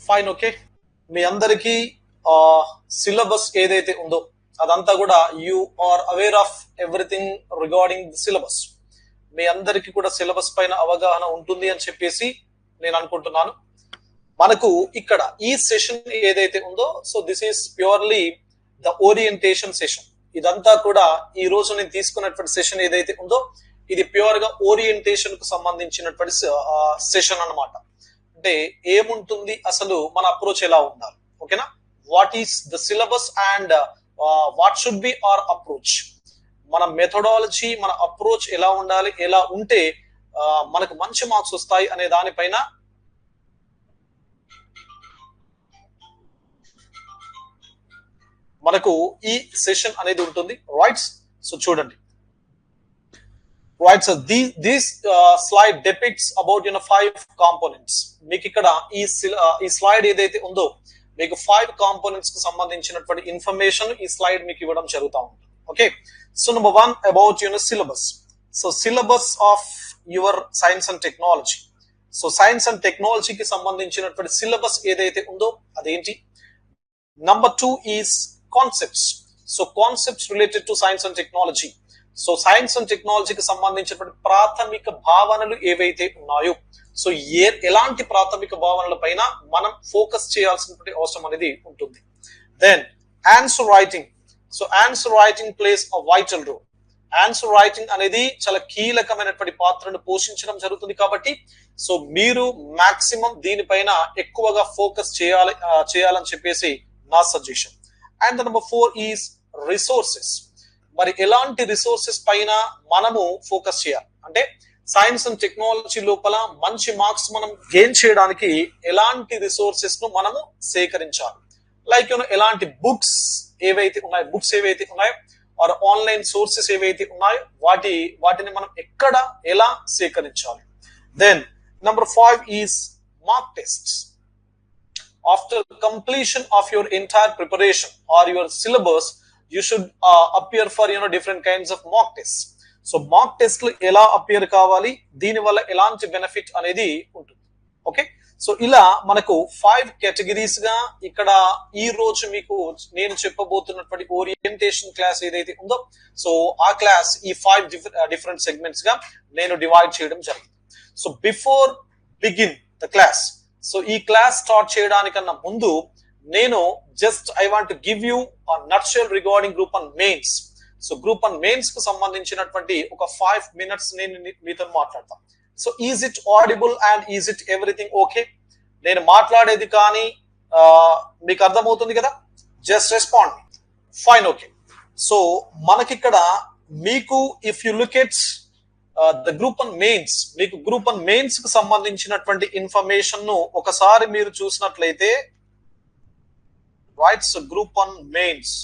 Fine. Okay, మీ అందరికీ syllabus ఏదైతే ఉందో అదంతా కూడా you are aware of everything regarding the syllabus. మీ అందరికీ కూడా సిలబస్ పైన అవగాహన ఉంటుంది అని చెప్పేసి నేను అనుకుంటున్నాను. మనకు ఇక్కడ ఈ సెషన్ ఏదైతే ఉందో, so this is purely the orientation session. ఇదంతా కూడా ఈ రోజు నేను తీసుకున్నటువంటి సెషన్ ఏదైతే ఉందో ఇది ప్యూర్ గా ఓరియంటేషన్ కు సంబంధించినటువంటి సెషన్ అన్నమాట. అంటే ఏముంటుంది, అసలు మన అప్రోచ్ ఎలా ఉండాలి, ఓకేనా? What is the syllabus and what should be our approach, మన మెథడాలజీ, మన అప్రోచ్ ఎలా ఉండాలి, ఎలా ఉంటే మనకు మంచి మార్క్స్ వస్తాయి అనే దానిపైన మనకు ఈ సెషన్ అనేది ఉంటుంది. రైట్, సో చూడండి. Right, so this slide depicts about 5 components. మీకు ఇక్కడ ఈ స్లైడ్ ఏదైతే ఉందో మీకు 5 కాంపోనెంట్స్ కు సంబంధించినటువంటి ఇన్ఫర్మేషన్ ఈ స్లైడ్ మీకు ఇవ్వడం జరుగుతూ ఉంటుంది. Okay, so number 1 about syllabus. So syllabus of your science and technology. So science and టెక్నాలజీకి సంబంధించినటువంటి సిలబస్ ఏదైతే ఉందో అదేంటి. Number 2 is concepts. So concepts related to science and technology. So science and టెక్నాలజీకి సంబంధించినటువంటి ప్రాథమిక భావనలు ఏవైతే ఉన్నాయో, సో ఎలాంటి ప్రాథమిక భావనల పైన మనం ఫోకస్ చేయాల్సినటువంటి అవసరం అనేది ఉంటుంది. Then answer writing. So answer writing plays a vital role. Answer writing అనేది చాలా కీలకమైనటువంటి పాత్రను పోషించడం జరుగుతుంది. కాబట్టి సో మీరు మాక్సిమం దీనిపైన ఎక్కువగా ఫోకస్ చేయాలని చెప్పేసి నా suggestion. And number 4 is resources. మరి ఎలాంటి రిసోర్సెస్ పైన మనము ఫోకస్ చేయాలి అంటే సైన్స్ అండ్ టెక్నాలజీ లోపల మంచి మార్క్స్ మనం గెయిన్ చేయడానికి ఎలాంటి రిసోర్సెస్ ను మనము సేకరించాలి. లైక్ ఎలాంటి బుక్స్ ఏవైతే ఉన్నాయో ఆర్ ఆన్లైన్ సోర్సెస్ ఏవైతే ఉన్నాయో వాటిని మనం ఎక్కడ ఎలా సేకరించాలి. Then number 5 is mark tests. After completion of your entire preparation or your syllabus, you should appear for different kinds of mock tests. So mock test lu ela appear kavali, dini valla elanti benefit anedi untundi. Okay, so ila manaku 5 categories ga ikkada ee roju meeku nenu cheppabothunnaటువంటి orientation class edaithe undo, so aa class ee 5 different segments ga nenu divide cheyadam jarigindi. So before begin the class, so ఈ class start చేయడానికన్నా ముందు నేను just I want give you nutshell regarding group 1 mains. So group 1 mains కు సంబంధించినటువంటి ఒక 5 minutes నేను మీతో మాట్లాడతాను. So is it audible and is it everything okay? నేను మాట్లాడేది కానీ మీకు అర్థమవుతుంది కదా? Just respond. Fine, okay. So మనకిక్కడ మీకు if you look at the group 1 mains, మీకు గ్రూప్ 1 మెయిన్స్ కు సంబంధించినటువంటి ఇన్ఫర్మేషన్ ను ఒకసారి మీరు చూసినట్లయితే, రైట్, సో గ్రూప్ 1 మెయిన్స్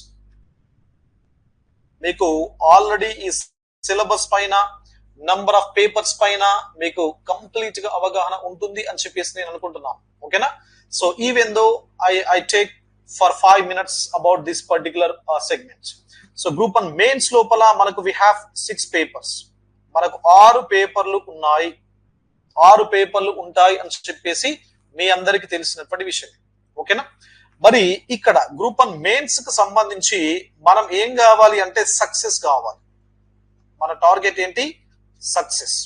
మీకు ఆల్రెడీ ఈ సిలబస్ పైన నంబర్ ఆఫ్ పేపర్స్ పైన మీకు కంప్లీట్ గా అవగాహన ఉంటుంది అని చెప్పేసి నేను అనుకుంటున్నాను. ఓకేనా? So even though I take for 5 minutes about this particular segment. So group 1 mains లోపల మనకు వి హ్యావ్ 6 పేపర్స్. మనకు 6 పేపర్లు ఉన్నాయి, 6 పేపర్లు ఉంటాయి అని చెప్పేసి మీ అందరికి తెలిసినటువంటి విషయం. ఓకేనా? మరి ఇక్కడ గ్రూప్ 1 మెయిన్స్ కు సంబంధించి మనం ఏం కావాలి అంటే సక్సెస్ కావాలి. మన టార్గెట్ ఏంటి? సక్సెస్.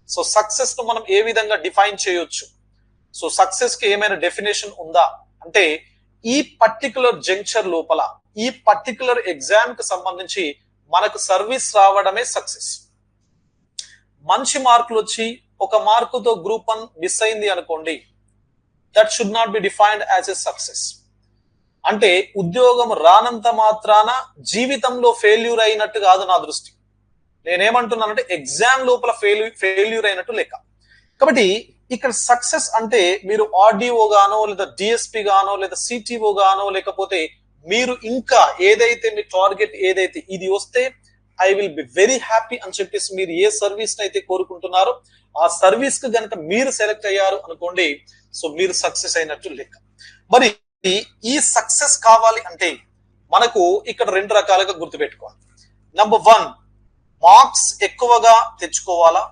సో సక్సెస్ ను మనం ఏ విధంగా డిఫైన్ చేయొచ్చు? సో సక్సెస్ కి ఏమైనా డెఫినేషన్ ఉందా అంటే, ఈ పర్టికులర్ జంక్చర్ లోపల ఈ పర్టికులర్ ఎగ్జామ్ కి సంబంధించి మనకు సర్వీస్ రావడమే సక్సెస్. మంచి మార్కులు వచ్చి ఒక మార్కుతో గ్రూప్ 1 మిస్ అయింది అనుకోండి, that should not be defined as a success. అంటే ఉద్యోగం రానంత మాత్రాన జీవితంలో ఫెయిల్యూర్ అయినట్టు కాదు నా దృష్టి. నేనేమంటున్నానంటే ఎగ్జామ్ లోపల ఫెయిల్యూర్ అయినట్టు లెక్క. కాబట్టి ఇక్కడ సక్సెస్ అంటే మీరు ఆర్డీఓ గానో లేదా డిఎస్పీ గానో లేదా సిటిఓ గానో లేకపోతే మీరు ఇంకా ఏదైతే మీ టార్గెట్ ఏదైతే ఇది వస్తే I will be very happy అని చెప్పేసి మీరు ఏ సర్వీస్ అయితే కోరుకుంటున్నారో ఆ సర్వీస్ కు గనక మీరు సెలెక్ట్ అయ్యారు అనుకోండి, సో మీరు సక్సెస్ అయినట్టు లెక్క. మరి ఈ సక్సెస్ కావాలి అంటే మనకు ఇక్కడ 2 రకాలుగా గుర్తుపెట్టుకోవాలి. నంబర్ 1, మార్క్స్ ఎక్కువగా తెచ్చుకోవాలా,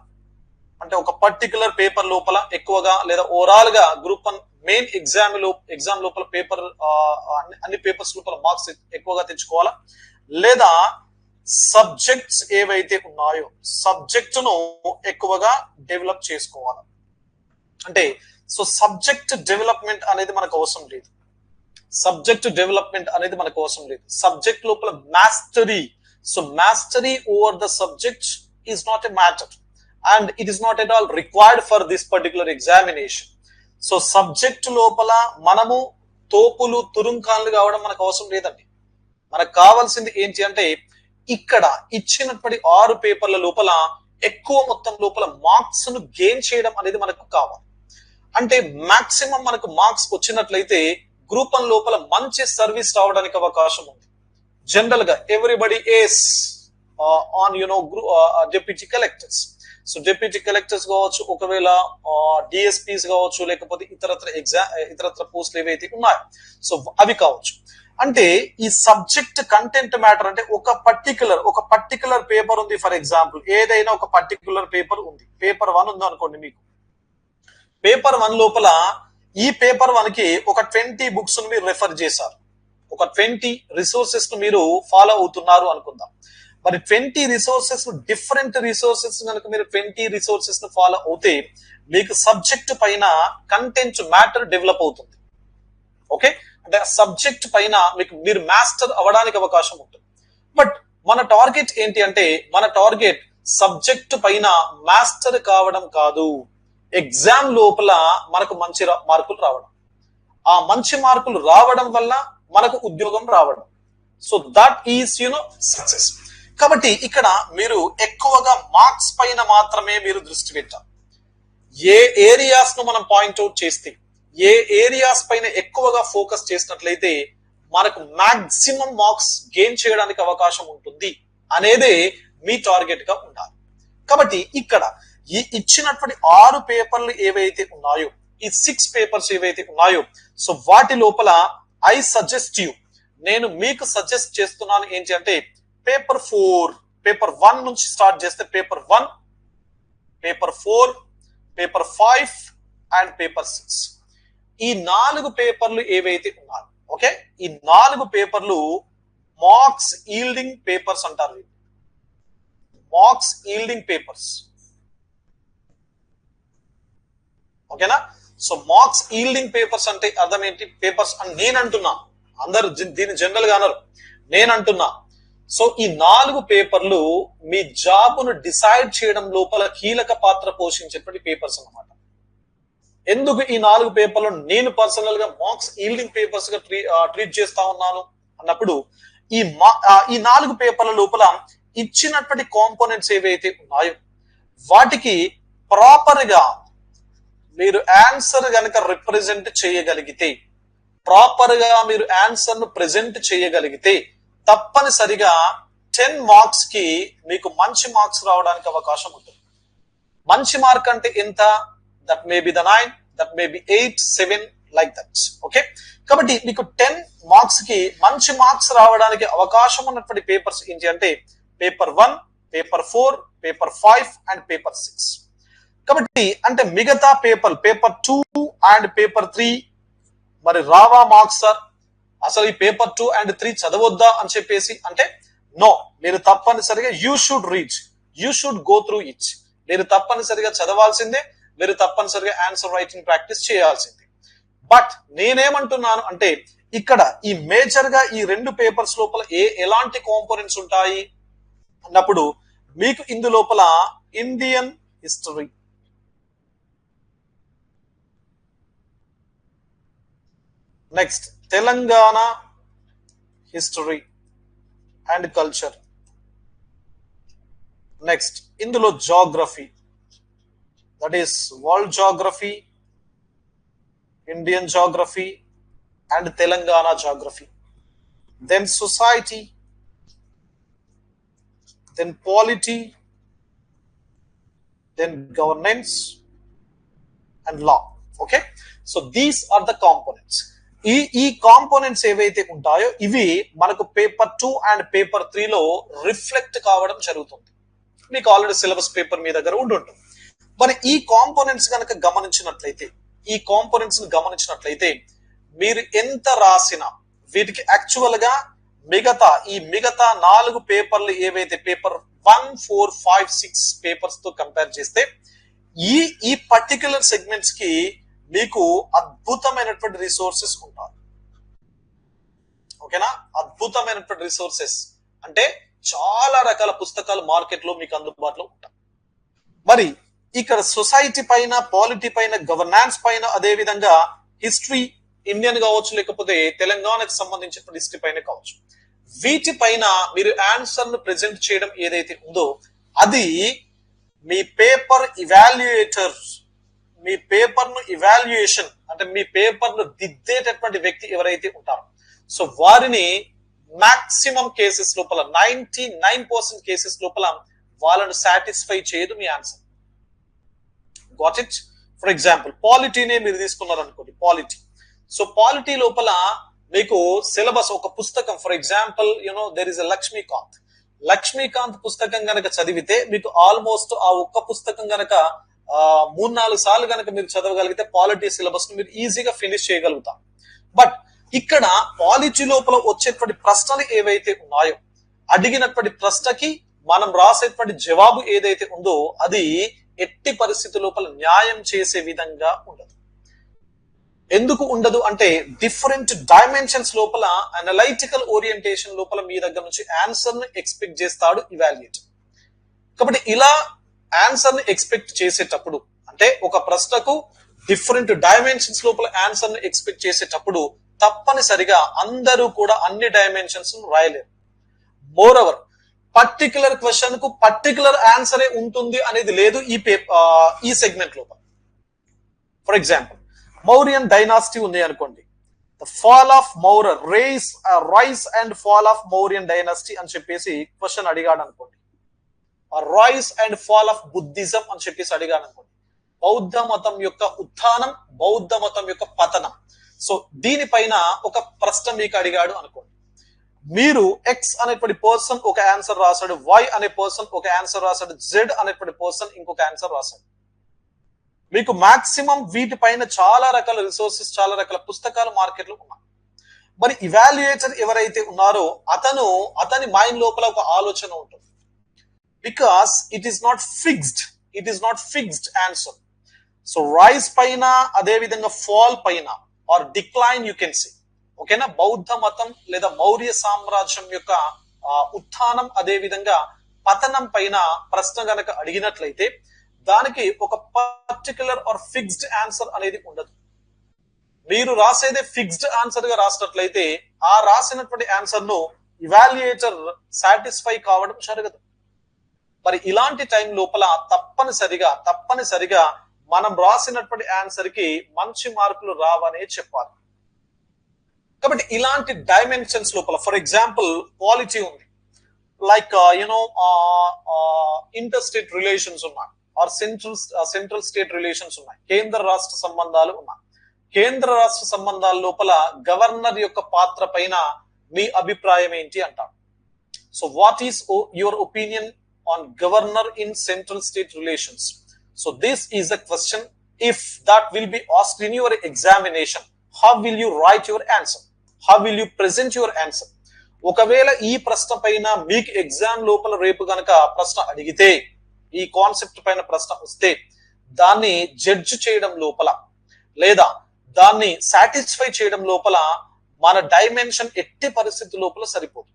అంటే ఒక పర్టికులర్ పేపర్ లోపల ఎక్కువగా లేదా ఓవరాల్ గా గ్రూప్ 1 మెయిన్ ఎగ్జామ్ లోపల పేపర్ అన్ని పేపర్స్ లోపల మార్క్స్ ఎక్కువగా తెచ్చుకోవాలా, లేదా సబ్జెక్ట్స్ ఏవైతే ఉన్నాయో సబ్జెక్ట్ ను ఎక్కువగా డెవలప్ చేసుకోవాలి. అంటే సో సబ్జెక్ట్ డెవలప్మెంట్ అనేది మనకు అవసరం లేదు. సబ్జెక్ట్ డెవలప్మెంట్ అనేది మనకు అవసరం లేదు. సబ్జెక్ట్ లోపల mastery, so mastery over the subject is not a matter and it is not at all required for this particular examination. So subject లోపల మనము తోపులు తురుంకాన్లు కావడం మనకు అవసరం లేదండి. మనకు కావాల్సింది ఏంటి అంటే ఇక్కడ ఇచ్చినటువంటి 6 పేపర్ల లోపల ఎక్కువ మొత్తం లోపల మార్క్స్ ను గెయిన్ చేయడం అనేది మనకు కావాలి. అంటే మాక్సిమం మనకు మార్క్స్ వచ్చినట్లయితే గ్రూప్ 1 లోపల మంచి సర్వీస్ రావడానికి అవకాశం ఉంది. జనరల్ గా everybody is on deputy collectors. So deputy collectors కావచ్చు, ఒకవేళ డిఎస్పీస్ కావచ్చు, లేకపోతే ఇతరత్ర పోస్టులు ఏవైతే ఉన్నాయో సో అవి కావచ్చు. అంటే ఈ సబ్జెక్ట్ కంటెంట్ మ్యాటర్ అంటే ఒక పర్టికులర్ పేపర్ ఉంది. ఫర్ ఎగ్జాంపుల్ ఏదైనా ఒక పర్టికులర్ పేపర్ ఉంది, పేపర్ 1 ఉంది అనుకోండి. మీకు పేపర్ 1 లోపల ఈ పేపర్ 1 కి ఒక 20 బుక్స్ ను మీరు రెఫర్ చేశారు, ఒక 20 రిసోర్సెస్ ను మీరు ఫాలో అవుతున్నారు అనుకుందాం. మరి 20 రిసోర్సెస్ డిఫరెంట్ రిసోర్సెస్ కనుక మీరు 20 రిసోర్సెస్ ను ఫాలో అవుతే మీకు సబ్జెక్ట్ పైన కంటెంట్ మ్యాటర్ డెవలప్ అవుతుంది. ఓకే, అంటే సబ్జెక్ట్ పైన మీరు మాస్టర్ అవ్వడానికి అవకాశం ఉంటుంది. బట్ మన టార్గెట్ ఏంటి అంటే మన టార్గెట్ సబ్జెక్ట్ పైన మాస్టర్ కావడం కాదు, ఎగ్జామ్ లోపల మనకు మంచి మార్కులు రావడం, ఆ మంచి మార్కులు రావడం వల్ల మనకు ఉద్యోగం రావడం. So that is success. కాబట్టి ఇక్కడ మీరు ఎక్కువగా మార్క్స్ పైన మాత్రమే మీరు దృష్టి పెట్టాలి. ఏ ఏరియాస్ ను మనం పాయింట్అవుట్ చేస్తే, ఏ ఏరియాస్ పైన ఎక్కువగా ఫోకస్ చేసినట్లయితే మనకు మాక్సిమం మార్క్స్ గెయిన్ చేయడానికి అవకాశం ఉంటుంది అనేదే మీ టార్గెట్ గా ఉండాలి. కాబట్టి ఇక్కడ ఈ ఇచ్చినటువంటి 6 పేపర్లు ఏవైతే ఉన్నాయో, ఈ 6 పేపర్స్ ఏవైతే ఉన్నాయో సో వాటి లోపల ఐ సజెస్ట్ యూ, నేను మీకు సజెస్ట్ చేస్తున్నాను ఏంటి అంటే పేపర్ 4, పేపర్ 1 నుంచి స్టార్ట్ చేస్తే paper 1, paper 4, paper 5 and paper 6. ఈ 4 పేపర్లు ఏవైతే ఉన్నాయో, ఓకే, ఈ 4 పేపర్లు మార్క్స్ ఈల్డింగ్ పేపర్స్ అంటారు. మార్క్స్ ఈల్డింగ్ పేపర్స్, ఓకేనా. సో మార్క్స్ ఈల్డింగ్ పేపర్స్ అంటే అర్థం ఏంటి? పేపర్స్ అని నేను అంటున్నా, అందరు దీన్ని జనరల్ గా అనరు, నేను అంటున్నా. సో ఈ 4 పేపర్లు మీ జాబ్ను డిసైడ్ చేయడం లోపల కీలక పాత్ర పోషించేటువంటి పేపర్స్ అన్నమాట. ఎందుకు ఈ 4 పేపర్లను నేను పర్సనల్ గా మార్క్స్ ఈల్డింగ్ పేపర్స్ గా ట్రీట్ చేస్తా ఉన్నాను అన్నప్పుడు ఈ 4 పేపర్ల లోపల ఇచ్చినటువంటి కాంపోనెంట్స్ ఏవైతే ఉన్నాయో వాటికి ప్రాపర్ గా మీరు ఆన్సర్ గనక రిప్రజెంట్ చేయగలిగితే, ప్రాపర్ గా మీరు ఆన్సర్ ను ప్రెజెంట్ చేయగలిగితే తప్పనిసరిగా 10 మార్క్స్ కి మీకు మంచి మార్క్స్ రావడానికి అవకాశం ఉంటుంది. మంచి మార్క్ అంటే ఎంత? That may be the 9, that may be 8, 7 like that. Okay, కాబట్టి మీకు 10 మార్క్స్ కి మంచి మార్క్స్ రావడానికి అవకాశం ఉన్నటువంటి పేపర్స్ ఏంటి అంటే paper 1, paper 4, paper 5 and paper 6. కాబట్టి అంటే మిగతా పేపర్ 2 అండ్ పేపర్ 3 మరి రావా మార్క్స్ సార్, అసలు ఈ పేపర్ 2 అండ్ 3 చదవద్దా అని చెప్పేసి అంటే నో, మీరు తప్పనిసరిగా you should go through it. మీరు తప్పనిసరిగా చదవాల్సిందే, మీరు తప్పనిసరిగా ఆన్సర్ రైటింగ్ ప్రాక్టీస్ చేయాల్సిందే. బట్ నేనేమంటున్నాను అంటే ఇక్కడ ఈ మేజర్ గా ఈ 2 పేపర్స్ లోపల ఎలాంటి కాంపోనెంట్స్ ఉంటాయి అన్నప్పుడు మీకు ఇందు లోపల Indian history, next Telangana history and culture, next ఇందులో geography, that is world geography, Indian geography and Telangana geography, then society, then polity, then governance and law. Okay, so these are the components. ఈ components ఏవైతే ఉంటాయో ఇవి మనకు paper 2 and paper 3 లో reflect కావడం జరుగుతుంది. మీకు ఆల్రెడీ సిలబస్ పేపర్ మీ దగ్గర ఉంటుంది. మరి ఈ కాంపోనెంట్స్ కనుక గమనించినట్లయితే మీరు ఎంత రాసినా వీటికి యాక్చువల్ గా మిగతా 4 పేపర్లు ఏవైతే పేపర్ 1, 4, 5, 6 పేపర్స్ తో కంపేర్ చేస్తే ఈ పర్టికులర్ సెగ్మెంట్స్ కి మీకు అద్భుతమైనటువంటి రిసోర్సెస్ ఉంటాయి. ఓకేనా? అద్భుతమైనటువంటి రిసోర్సెస్ అంటే చాలా రకాల పుస్తకాలు మార్కెట్ లో మీకు అందుబాటులో ఉంటాయి. మరి ఇక్కడ సొసైటీ పైన, పాలిటీ పైన, గవర్నాన్స్ పైన, అదే విధంగా హిస్టరీ ఇండియన్ కావచ్చు, లేకపోతే తెలంగాణకు సంబంధించిన హిస్టరీ పైన కావచ్చు, వీటిపైన మీరు ఆన్సర్ ను ప్రెజెంట్ చేయడం ఏదైతే ఉందో అది మీ పేపర్ ఇవాల్యుయేటర్, మీ పేపర్ ను ఇవాల్యుయేషన్ అంటే మీ పేపర్ ను దిద్దేటటువంటి వ్యక్తి ఎవరైతే ఉంటారో సో వారిని మాక్సిమం కేసెస్ లోపల 99% కేసెస్ లోపల వాళ్ళను సాటిస్ఫై చేయదు మీ answer. Got it? For example పాలిటీనే మీరు తీసుకున్నారు అనుకోండి, పాలిటీ. సో పాలిటీ లోపల మీకు సిలబస్ ఒక పుస్తకం, for example there is a Laxmikanth పుస్తకం గనక చదివితే మీకు ఆల్మోస్ట్ ఆ ఒక్క పుస్తకం గనక 3-4 సార్లు గనక మీరు చదవగలిగితే పాలిటీ సిలబస్ ను మీరు ఈజీగా ఫినిష్ చేయగలుగుతాం. బట్ ఇక్కడ పాలిటీ లోపల వచ్చేటువంటి ప్రశ్నలు ఏవైతే ఉన్నాయో అడిగినటువంటి ప్రశ్నకి మనం రాసేటువంటి జవాబు ఏదైతే ఉందో అది ఎట్టి పరిస్థితి లోపల న్యాయం చేసే విధంగా ఉండదు. ఎందుకు ఉండదు అంటే డిఫరెంట్ డైమెన్షన్స్ లోపల అనలైటికల్ ఓరియంటేషన్ లోపల మీ దగ్గర నుంచి ఆన్సర్ ను ఎక్స్పెక్ట్ చేస్తాడు ఇవాల్యుయేటర్. కాబట్టి ఇలా ఆన్సర్ ని ఎక్స్పెక్ట్ చేసేటప్పుడు అంటే ఒక ప్రశ్నకు డిఫరెంట్ డైమెన్షన్స్ లోపల ఆన్సర్ ను ఎక్స్పెక్ట్ చేసేటప్పుడు తప్పనిసరిగా అందరూ కూడా అన్ని డైమెన్షన్స్ రాయలేరు. మోర్ ఓవర్ పర్టికులర్ క్వశ్చన్ కు పర్టికులర్ ఆన్సరే ఉంటుంది అనేది లేదు ఈ సెగ్మెంట్ లోపల. ఫర్ ఎగ్జాంపుల్ మౌర్యన్ డైనాసిటీ ఉంది అనుకోండి, the fall of rice and fall of Mauryan dynasty అని చెప్పేసి క్వశ్చన్ అడిగాడు అనుకోండి, rice and fall of Buddhism అని చెప్పేసి అడిగాడు అనుకోండి, బౌద్ధ మతం యొక్క ఉత్థానం, బౌద్ధ మతం యొక్క పతనం. సో దీనిపైన ఒక ప్రశ్న మీకు అడిగాడు అనుకోండి, మీరు ఎక్స్ అనేటువంటి పర్సన్ ఒక ఆన్సర్ రాశాడు, వై అనే పర్సన్ ఒక ఆన్సర్ రాశాడు, జెడ్ అనేటువంటి పర్సన్ ఇంకొక ఆన్సర్ రాశాడు. మీకు మాక్సిమం వీటిపైన చాలా రకాల రిసోర్సెస్, చాలా రకాల పుస్తకాలు మార్కెట్ లో ఉన్నాయి. మరి ఇవాల్యుయేటర్ ఎవరైతే ఉన్నారో అతని మైండ్ లోపల ఒక ఆలోచన ఉంటుంది. Because it is not fixed answer. So rise పైన, అదే విధంగా ఫాల్ పైన or decline you can see. ఓకేనా? బౌద్ధ మతం లేదా మౌర్య సామ్రాజ్యం యొక్క ఉత్థానం, అదే విధంగా పతనం పైన ప్రశ్న గనక అడిగినట్లయితే దానికి ఒక పర్టికులర్ ఆర్ ఫిక్స్డ్ ఆన్సర్ అనేది ఉండదు. మీరు రాసేదే ఫిక్స్డ్ ఆన్సర్ గా రాసినట్లయితే ఆ రాసినటువంటి ఆన్సర్ ను ఇవాల్యుయేటర్ సాటిస్ఫై కావడం జరగదు. మరి ఇలాంటి టైం లోపల తప్పనిసరిగా మనం రాసినటువంటి ఆన్సర్ కి మంచి మార్కులు రావనే చెప్పాలి. కాబట్టి ఇలాంటి డైమెన్షన్స్ లోపల ఫర్ ఎగ్జాంపుల్ పాలిటీ ఉంది, లైక్ ఇంటర్ స్టేట్ రిలేషన్స్ ఉన్నాయి, ఆర్ సెంట్రల్ స్టేట్ రిలేషన్స్ ఉన్నాయి, కేంద్ర రాష్ట్ర సంబంధాలు ఉన్నాయి. కేంద్ర రాష్ట్ర సంబంధాల లోపల గవర్నర్ యొక్క పాత్ర పైన మీ అభిప్రాయం ఏంటి అంటారు. So what is your opinion on governor in central state relations? So this is the question. If that will be asked in your examination, how will you right your answer? How will you present your answer? ఒకవేళ ఈ ప్రశ్న పైన మీకు exam లోపల రేపు గనక ప్రశ్న అడిగితే, ఈ కాన్సెప్ట్ పైన ప్రశ్న వస్తే దాన్ని జడ్జ్ చేయడం లోపల లేదా దాన్ని సాటిస్ఫై చేయడం లోపల మన డైమెన్షన్ ఎట్టి పరిస్థితి లోపల సరిపోదు.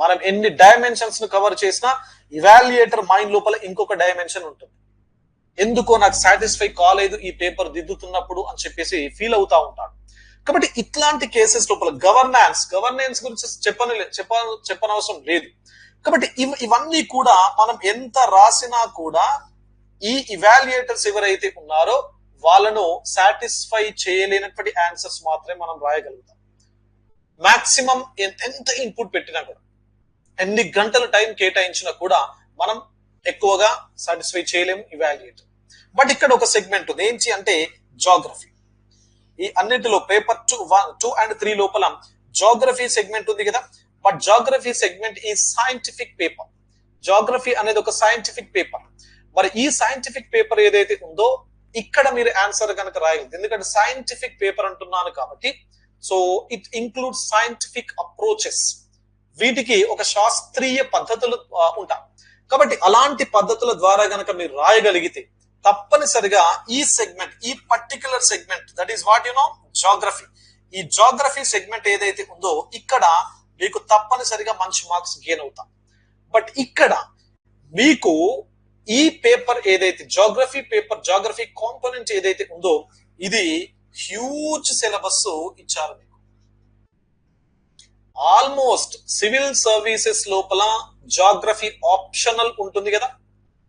మనం ఎన్ని డైమెన్షన్స్ ను కవర్ చేసినా ఇవాల్యుయేటర్ మైండ్ లోపల ఇంకొక డైమెన్షన్ ఉంటుంది. ఎందుకో నాకు సాటిస్ఫై కాలేదు ఈ పేపర్ దిద్దుతున్నప్పుడు అని చెప్పేసి ఫీల్ అవుతా ఉంటాడు. కాబట్టి ఇట్లాంటి కేసెస్ లోపల గవర్నెన్స్ గురించి చెప్పనవసరం లేదు. కాబట్టి ఇవన్నీ కూడా మనం ఎంత రాసినా కూడా ఈ ఇవాల్యుయేటర్స్ ఎవరైతే ఉన్నారో వాళ్ళను సాటిస్ఫై చేయలేనటువంటి ఆన్సర్స్ మాత్రమే మనం రాయగలుగుతాం. మాక్సిమం ఎంత ఇన్పుట్ పెట్టినా కూడా, ఎన్ని గంటల టైం కేటాయించినా కూడా మనం ఎక్కువగా సాటిస్ఫై చేయలేము ఇవాల్యుయేటర్. బట్ ఇక్కడ ఒక సెగ్మెంట్ ఉంది, ఏంటి అంటే జాగ్రఫీ. ఈ అన్నిటిలో పేపర్ 2 and 3 లోపల జాగ్రఫీ సెగ్మెంట్ ఉంది కదా. బట్ జాగ్రఫీ సెగ్మెంట్ ఈ సైంటిఫిక్ పేపర్. జాగ్రఫీ అనేది ఒక సైంటిఫిక్ పేపర్. మరి ఈ సైంటిఫిక్ పేపర్ ఏదైతే ఉందో ఇక్కడ మీరు ఆన్సర్ కనుక రాయగలరు, ఎందుకంటే సైంటిఫిక్ పేపర్ అంటున్నాను కాబట్టి. So it includes scientific approaches, వీటికి ఒక శాస్త్రీయ పద్ధతులు ఉంటాయి కాబట్టి అలాంటి పద్ధతుల ద్వారా గనక మీరు రాయగలిగితే తప్పనిసరిగా ఈ సెగ్మెంట్, ఈ particular segment, that is what you know geography, ఈ జాగ్రఫీ సెగ్మెంట్ ఏదైతే ఉందో ఇక్కడ మీకు తప్పనిసరిగా మంచి మార్క్స్ గెయిన్ అవుతాం. బట్ ఇక్కడ మీకు ఈ పేపర్ ఏదైతే జాగ్రఫీ పేపర్, జాగ్రఫీ కాంపోనెంట్ ఏదైతే ఉందో ఇది హ్యూజ్ సిలబస్ ఇచ్చారు మీకు. ఆల్మోస్ట్ సివిల్ సర్వీసెస్ లోపల జాగ్రఫీ ఆప్షనల్ ఉంటుంది కదా,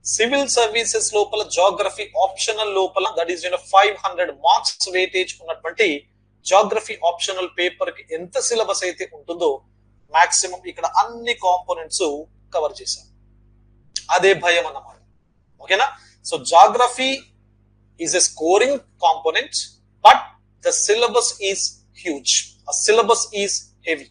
సివిల్ సర్వీసెస్ లోపల జాగ్రఫీ ఆప్షనల్ లోపల దట్ ఈస్ 500 మార్క్స్ వెయిటేజ్ ఉన్నటువంటి జాగ్రఫీ ఆప్షనల్ పేపర్ కి ఎంత సిలబస్ అయితే ఉంటుందో మాక్సిమం ఇక్కడ అన్ని కాంపోనెంట్స్ కవర్ చేశారు. అదే భయం అన్నమాట. ఓకేనా? So geography is a scoring component but the syllabus is huge, ఆ సిలబస్ ఈజ్ హెవీ.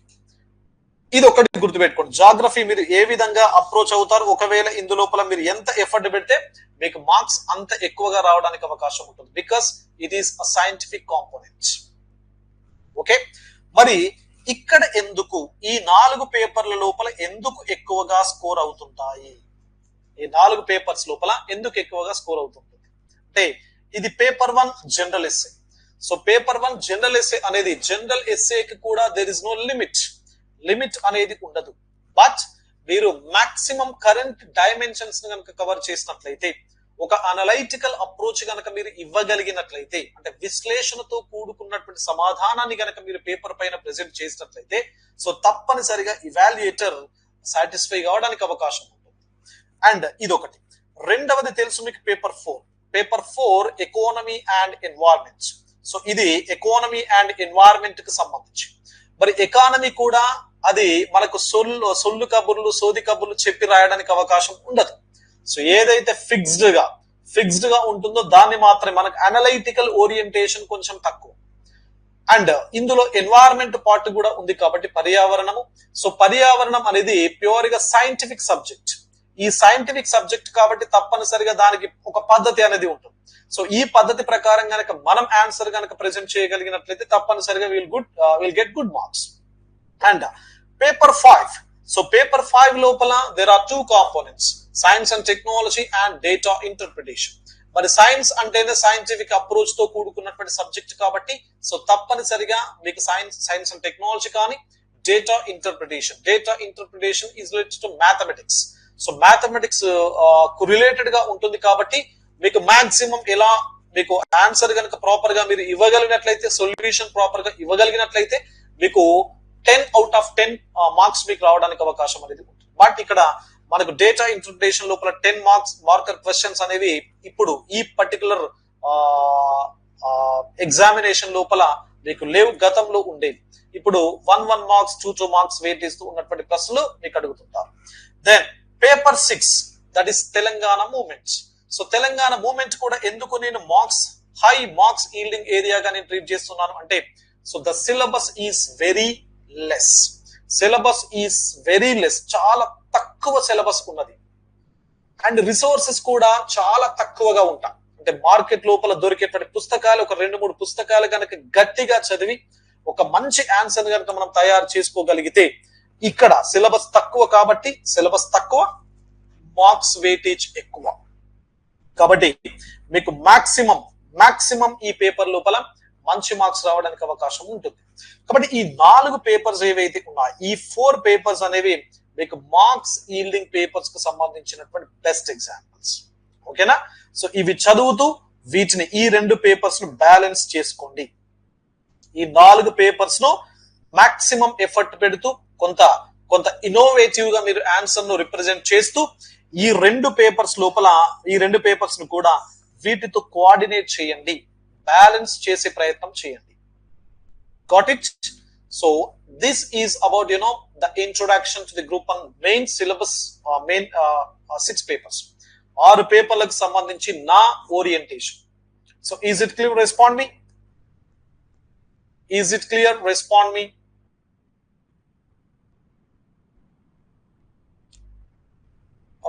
ఇది ఒకటి గుర్తుపెట్టుకోండి. జాగ్రఫీ మీరు ఏ విధంగా అప్రోచ్ అవుతారు, ఒకవేళ ఇందులోపల మీరు ఎంత ఎఫర్ట్ పెడితే మీకు మార్క్స్ అంత ఎక్కువగా రావడానికి అవకాశం ఉంటుంది, because it is a scientific component. Okay, మరి ఇక్కడ ఎందుకు ఈ 4 పేపర్ల లోపల ఎందుకు ఎక్కువగా స్కోర్ అవుతుంటాయి, ఈ 4 పేపర్స్ లోపల ఎందుకు ఎక్కువగా స్కోర్ అవుతుంటుంది అంటే ఇది paper 1 general essay. So paper 1 general essay అనేది జనరల్ ఎస్సేకి కూడా దేర్ ఇస్ నో లిమిట్ అనేది ఉండదు. బట్ మీరు మాక్సిమం కరెంట్ డైమెన్షన్స్ కనుక కవర్ చేసినట్లయితే, ఒక అనలైటికల్ అప్రోచ్ కనుక మీరు ఇవ్వగలిగినట్లయితే, అంటే విశ్లేషణతో కూడుకున్నటువంటి సమాధానాన్ని కనుక మీరు పేపర్ పైన ప్రెజెంట్ చేసినట్లయితే, సో తప్పనిసరిగా ఇవాల్యుయేటర్ సాటిస్ఫై కావడానికి అవకాశం ఉంటుంది. అండ్ ఇదొకటి. రెండవది తెలుసు మీకు paper 4 economy and environment. So ఇది ఎకానమీ అండ్ ఎన్వైరన్మెంట్ కి సంబంధించి. మరి ఎకానమీ కూడా అది మనకు సొల్లు కబుర్లు, సోది కబుర్లు చెప్పి రాయడానికి అవకాశం ఉండదు. సో ఏదైతే ఫిక్స్డ్ గా ఉంటుందో దాన్ని మాత్రమే, మనకు అనలైటికల్ ఓరియంటేషన్ కొంచెం తక్కువ. అండ్ ఇందులో ఎన్వైరన్మెంట్ పార్ట్ కూడా ఉంది కాబట్టి పర్యావరణము. సో పర్యావరణం అనేది ప్యూర్ గా సైంటిఫిక్ సబ్జెక్ట్. ఈ సైంటిఫిక్ సబ్జెక్ట్ కాబట్టి తప్పనిసరిగా దానికి ఒక పద్ధతి అనేది ఉంటుంది. సో ఈ పద్ధతి ప్రకారం కనుక మనం ఆన్సర్ కనుక ప్రెజెంట్ చేయగలిగినట్లయితే తప్పనిసరిగా will get good marks. And paper 5. So paper 5 లోపల there are 2 components, science and technology and data interpretation. మరి సైన్స్ అంటేనే సైంటిఫిక్ అప్రోచ్ తో కూడుకున్నటువంటి సబ్జెక్ట్ కాబట్టి సో తప్పనిసరిగా మీకు సైన్స్ అండ్ టెక్నాలజీ కానీ data interpretation is related to mathematics. So mathematics కు రిలేటెడ్ గా ఉంటుంది కాబట్టి మీకు మాక్సిమం ఎలా మీకు ఆన్సర్ కనుక ప్రాపర్ గా మీరు ఇవ్వగలిగినట్లయితే, సొల్యూషన్ ప్రాపర్ గా ఇవ్వగలిగినట్లయితే మీకు 10 out of 10 మార్క్స్ మీకు రావడానికి అవకాశం అనేది ఉంటుంది. బట్ ఇక్కడ మనకు డేటా ఇంటర్ప్రిటేషన్ లోపల 10 మార్కర్ క్వశ్చన్స్ అనేవి ఇప్పుడు ఈ పర్టికులర్ ఎగ్జామినేషన్ లోపల మీకు లేవు, గతంలో ఉండేవి. ఇప్పుడు 1 మార్క్స్ 2 మార్క్స్ వెయిట్ ఇస్తూ ఉన్నటువంటి ప్రశ్నలు మీకు అడుగుతుంటారు. Then paper 6 that is Telangana movement. So Telangana movement కూడా ఎందుకు నేను హై మార్క్స్ ఈల్డింగ్ ఏరియాగా నేను ట్రీట్ చేస్తున్నాను అంటే, so the syllabus is very less, చాలా తక్కువ సిలబస్ ఉన్నది. అండ్ రిసోర్సెస్ కూడా చాలా తక్కువగా ఉంటాయి. అంటే మార్కెట్ లోపల దొరికేటువంటి పుస్తకాలు ఒక 2-3 పుస్తకాలు కనుక గట్టిగా చదివి ఒక మంచి ఆన్సర్ కనుక మనం తయారు చేసుకోగలిగితే, ఇక్కడ సిలబస్ తక్కువ కాబట్టి సిలబస్ తక్కువ, మార్క్స్ వెయిటేజ్ ఎక్కువ. కాబట్టి మీకు మాక్సిమం ఈ పేపర్ లోపల మంచి మార్క్స్ రావడానికి అవకాశం ఉంటుంది. కాబట్టి ఈ 4 పేపర్స్ ఏవైతే ఉన్నాయో, ఈ 4 పేపర్స్ అనేవి మీకు మార్క్స్ ఈల్డింగ్ పేపర్స్ కు సంబంధించినటువంటి బెస్ట్ ఎగ్జాంపుల్స్. ఓకేనా? సో ఇవి చదువుతూ వీటిని ఈ 2 పేపర్స్ ను బ్యాలెన్స్ చేసుకోండి. ఈ 4 పేపర్స్ ను మాక్సిమం ఎఫర్ట్ పెడుతూ కొంత ఇన్నోవేటివ్ గా మీరు ఆన్సర్ ను రిప్రజెంట్ చేస్తూ ఈ 2 పేపర్స్ లోపల ఈ 2 పేపర్స్ ను కూడా వీటితో కోఆర్డినేట్ చేయండి, బ్యాలెన్స్ చేసే ప్రయత్నం చేయండి. Got it? So this is about the introduction to the group 1 main syllabus, main 6 papers. 6 పేపర్లకు సంబంధించి నా orientation. So is it clear? Respond me. Is it clear? Respond me.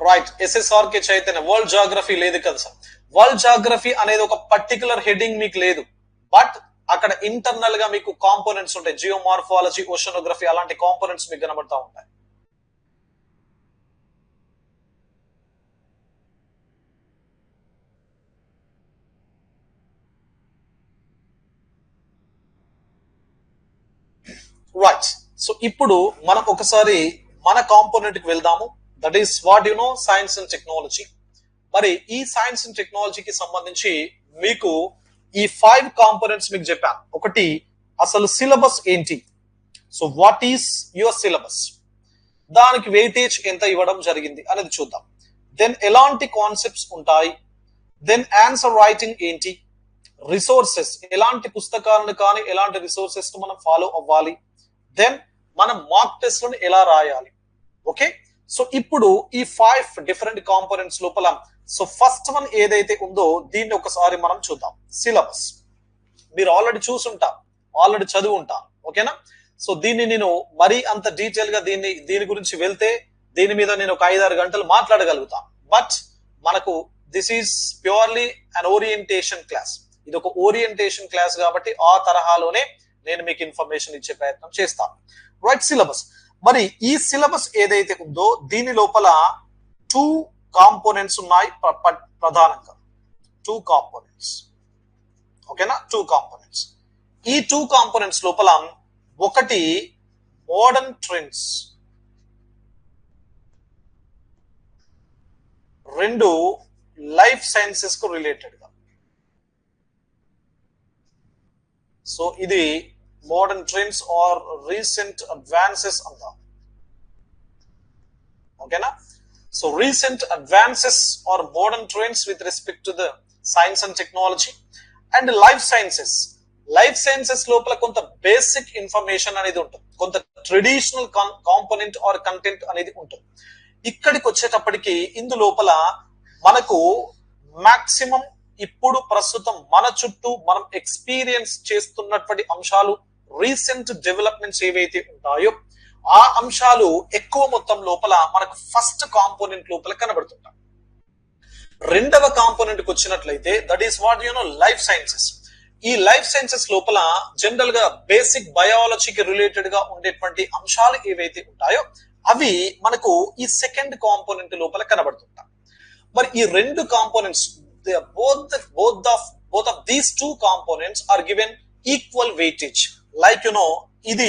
Right, SSRK Chaitanya. World geography లేదు కదా sir. World geography అనేది ఒక particular heading మీకు లేదు, but అక్కడ internal గా మీకు కాంపోనెంట్స్ ఉంటాయి. జియోమార్ఫాలజీ, ఓషనోగ్రఫీ అలాంటి కాంపోనెంట్స్ మీకు కనబడతా ఉంటాయి. రైట్, సో ఇప్పుడు మనం ఒకసారి మన కాంపోనెంట్ కి వెళ్దాము. That is what you know, science and technology. మరి ఈ సైన్స్ అండ్ టెక్నాలజీకి సంబంధించి మీకు ఈ 5 కాంపోనెంట్స్ మీకు చెప్పాను. ఒకటి, అసలు సిలబస్ ఏంటి, so what is your syllabus, దానికి వెయిటేజ్ ఎంత ఇవ్వడం జరిగింది అనేది చూద్దాం. దెన్ ఎలాంటి కాన్సెప్ట్స్ ఉంటాయి, దెన్ ఆన్సర్ రైటింగ్ ఏంటి, రిసోర్సెస్ ఎలాంటి పుస్తకాలను కానీ ఎలాంటి రిసోర్సెస్ మనం ఫాలో అవ్వాలి, దెన్ మనం మార్క్ టెస్ట్లను ఎలా రాయాలి. ఓకే, సో ఇప్పుడు ఈ 5 డిఫరెంట్ కాంపోనెంట్స్ లోపల సో ఫస్ట్ వన్ ఏదైతే ఉందో దీన్ని ఒకసారి మనం చూద్దాం. సిలబస్ మీరు ఆల్రెడీ చూసుంటారు, ఆల్రెడీ చదువు ఉంటారు. ఓకేనా, సో దీన్ని నేను మరీ అంత డీటెయిల్ గా దీని గురించి వెళ్తే దీని మీద నేను ఒక 5-6 గంటలు మాట్లాడగలుగుతాను. బట్ మనకు this is purely an orientation class. ఇది ఒక ఓరియంటేషన్ క్లాస్ కాబట్టి ఆ తరహాలోనే నేను మీకు ఇన్ఫర్మేషన్ ఇచ్చే ప్రయత్నం చేస్తాను. Right, syllabus. మరి ఈ సిలబస్ ఏదైతే ఉందో దీని లోపల 2 కాంపోనెంట్స్ ఉన్నాయి ప్రధానంగా. 2 కాంపోనెంట్స్. ఓకేనా, 2 కాంపోనెంట్స్. ఈ 2 కాంపోనెంట్స్ లోపల ఒకటి మోడర్న్ ట్రెండ్స్, 2 లైఫ్ సైన్సెస్ కు రిలేటెడ్ గా. సో ఇది modern trends or recent advances అంటాం. ఓకేనా, so recent advances or modern trends with respect to the science and technology. And life sciences, life sciences లోపల కొంత బేసిక్ ఇన్ఫర్మేషన్ అనేది ఉంటుంది, కొంత ట్రెడిషనల్ కాంపోనెంట్ ఆర్ కంటెంట్ అనేది ఉంటుంది. ఇక్కడికి వచ్చేటప్పటికి ఇందు లోపల మనకు మాక్సిమం ఇప్పుడు ప్రస్తుతం మన చుట్టూ మనం ఎక్స్పీరియన్స్ చేస్తున్నటువంటి అంశాలు, రీసెంట్ డెవలప్మెంట్స్ ఏవైతే ఉంటాయో ఆ అంశాలు ఎక్కువ మొత్తం లోపల మనకు ఫస్ట్ కాంపోనెంట్ లోపల కనబడుతుంటాయి. రెండవ కాంపోనెంట్ కి వచ్చినట్లయితే that is what you know, life sciences. ఈ లైఫ్ సైన్సెస్ లోపల జనరల్ గా బేసిక్ బయాలజీకి రిలేటెడ్ గా ఉండేటువంటి అంశాలు ఏవైతే ఉంటాయో అవి మనకు ఈ సెకండ్ కాంపోనెంట్ లోపల కనబడుతుంటాయి. మరి ఈ 2 components both of these 2 components are given equal weightage. Like you know, ఇది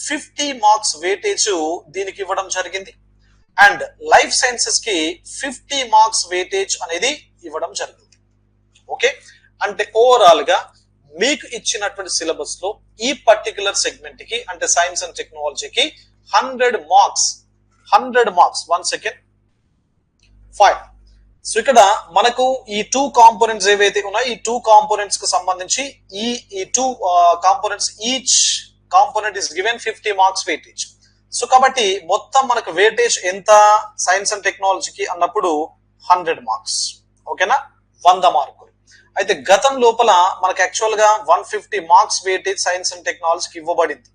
50 మార్క్స్ వెయిటేజ్ దీనికి ఇవ్వడం జరిగింది అండ్ లైఫ్ సైన్సెస్ కి 50 మార్క్స్ వెయిటేజ్ అనేది ఇవ్వడం జరిగింది. ఓకే, అంటే ఓవరాల్ గా మీకు ఇచ్చినటువంటి సిలబస్ లో ఈ పర్టికులర్ సెగ్మెంట్ కి అంటే సైన్స్ అండ్ టెక్నాలజీకి 100 మార్క్స్. 1 సెకండ్ 5. సో ఇక్కడ మనకు ఈ 2 కాంపోనెంట్స్ ఏవైతే ఉన్నాయో ఈ 2 కాంపోనెంట్స్ కు సంబంధించి ఈ 2 components each component is given 50 marks weightage. So కాబట్టి మొత్తం మనకు వెయిటేజ్ ఎంత సైన్స్ అండ్ టెక్నాలజీకి అన్నప్పుడు 100 మార్క్స్. ఓకేనా, 100 మార్కులు. అయితే గతం లోపల మనకు యాక్చువల్ గా 150 మార్క్స్ వెయిటేజ్ సైన్స్ అండ్ టెక్నాలజీకి ఇవ్వబడింది.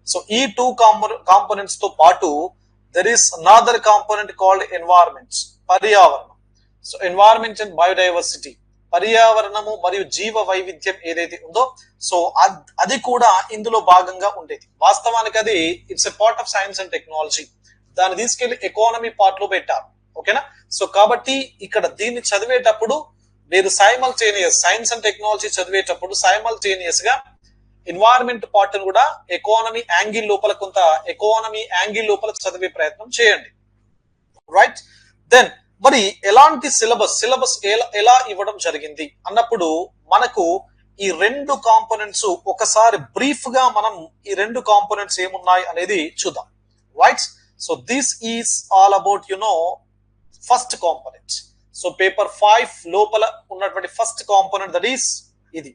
సో ఈ 2 కాంపోనెంట్స్ తో పాటు there is another component called environments, పర్యావరణం. సో ఎన్వైరన్మెంట్ అండ్ బయోడైవర్సిటీ, పర్యావరణము మరియు జీవ వైవిధ్యం ఏదైతే ఉందో సో అది కూడా ఇందులో భాగంగా ఉండేది. వాస్తవానికి అది it's a part of science and technology. దాన్ని తీసుకెళ్లి ఎకానమీ పార్ట్ లో పెట్టారు. ఓకేనా, సో కాబట్టి ఇక్కడ దీన్ని చదివేటప్పుడు మీరు సైమల్టేనియస్ సైన్స్ అండ్ టెక్నాలజీ చదివేటప్పుడు సైమల్టేనియస్ గా ఎన్వైరన్మెంట్ పార్ట్ కూడా ఎకానమీ యాంగిల్ లోపల కొంత ఎకానమీ యాంగిల్ లోపల చదివే ప్రయత్నం చేయండి. రైట్, దెన్ మరి ఎలాంటి సిలబస్ ఎలా ఇవ్వడం జరిగింది అన్నప్పుడు మనకు ఈ 2 కాంపోనెంట్స్ ఒకసారి బ్రీఫ్ గా మనం ఈ 2 కాంపోనెంట్స్ ఏమున్నాయి అనేది చూద్దాం. Right, so this is all about you know first component. So paper 5 లోపల ఉన్నటువంటి ఫస్ట్ కాంపోనెంట్ దట్ ఈస్ ఇది,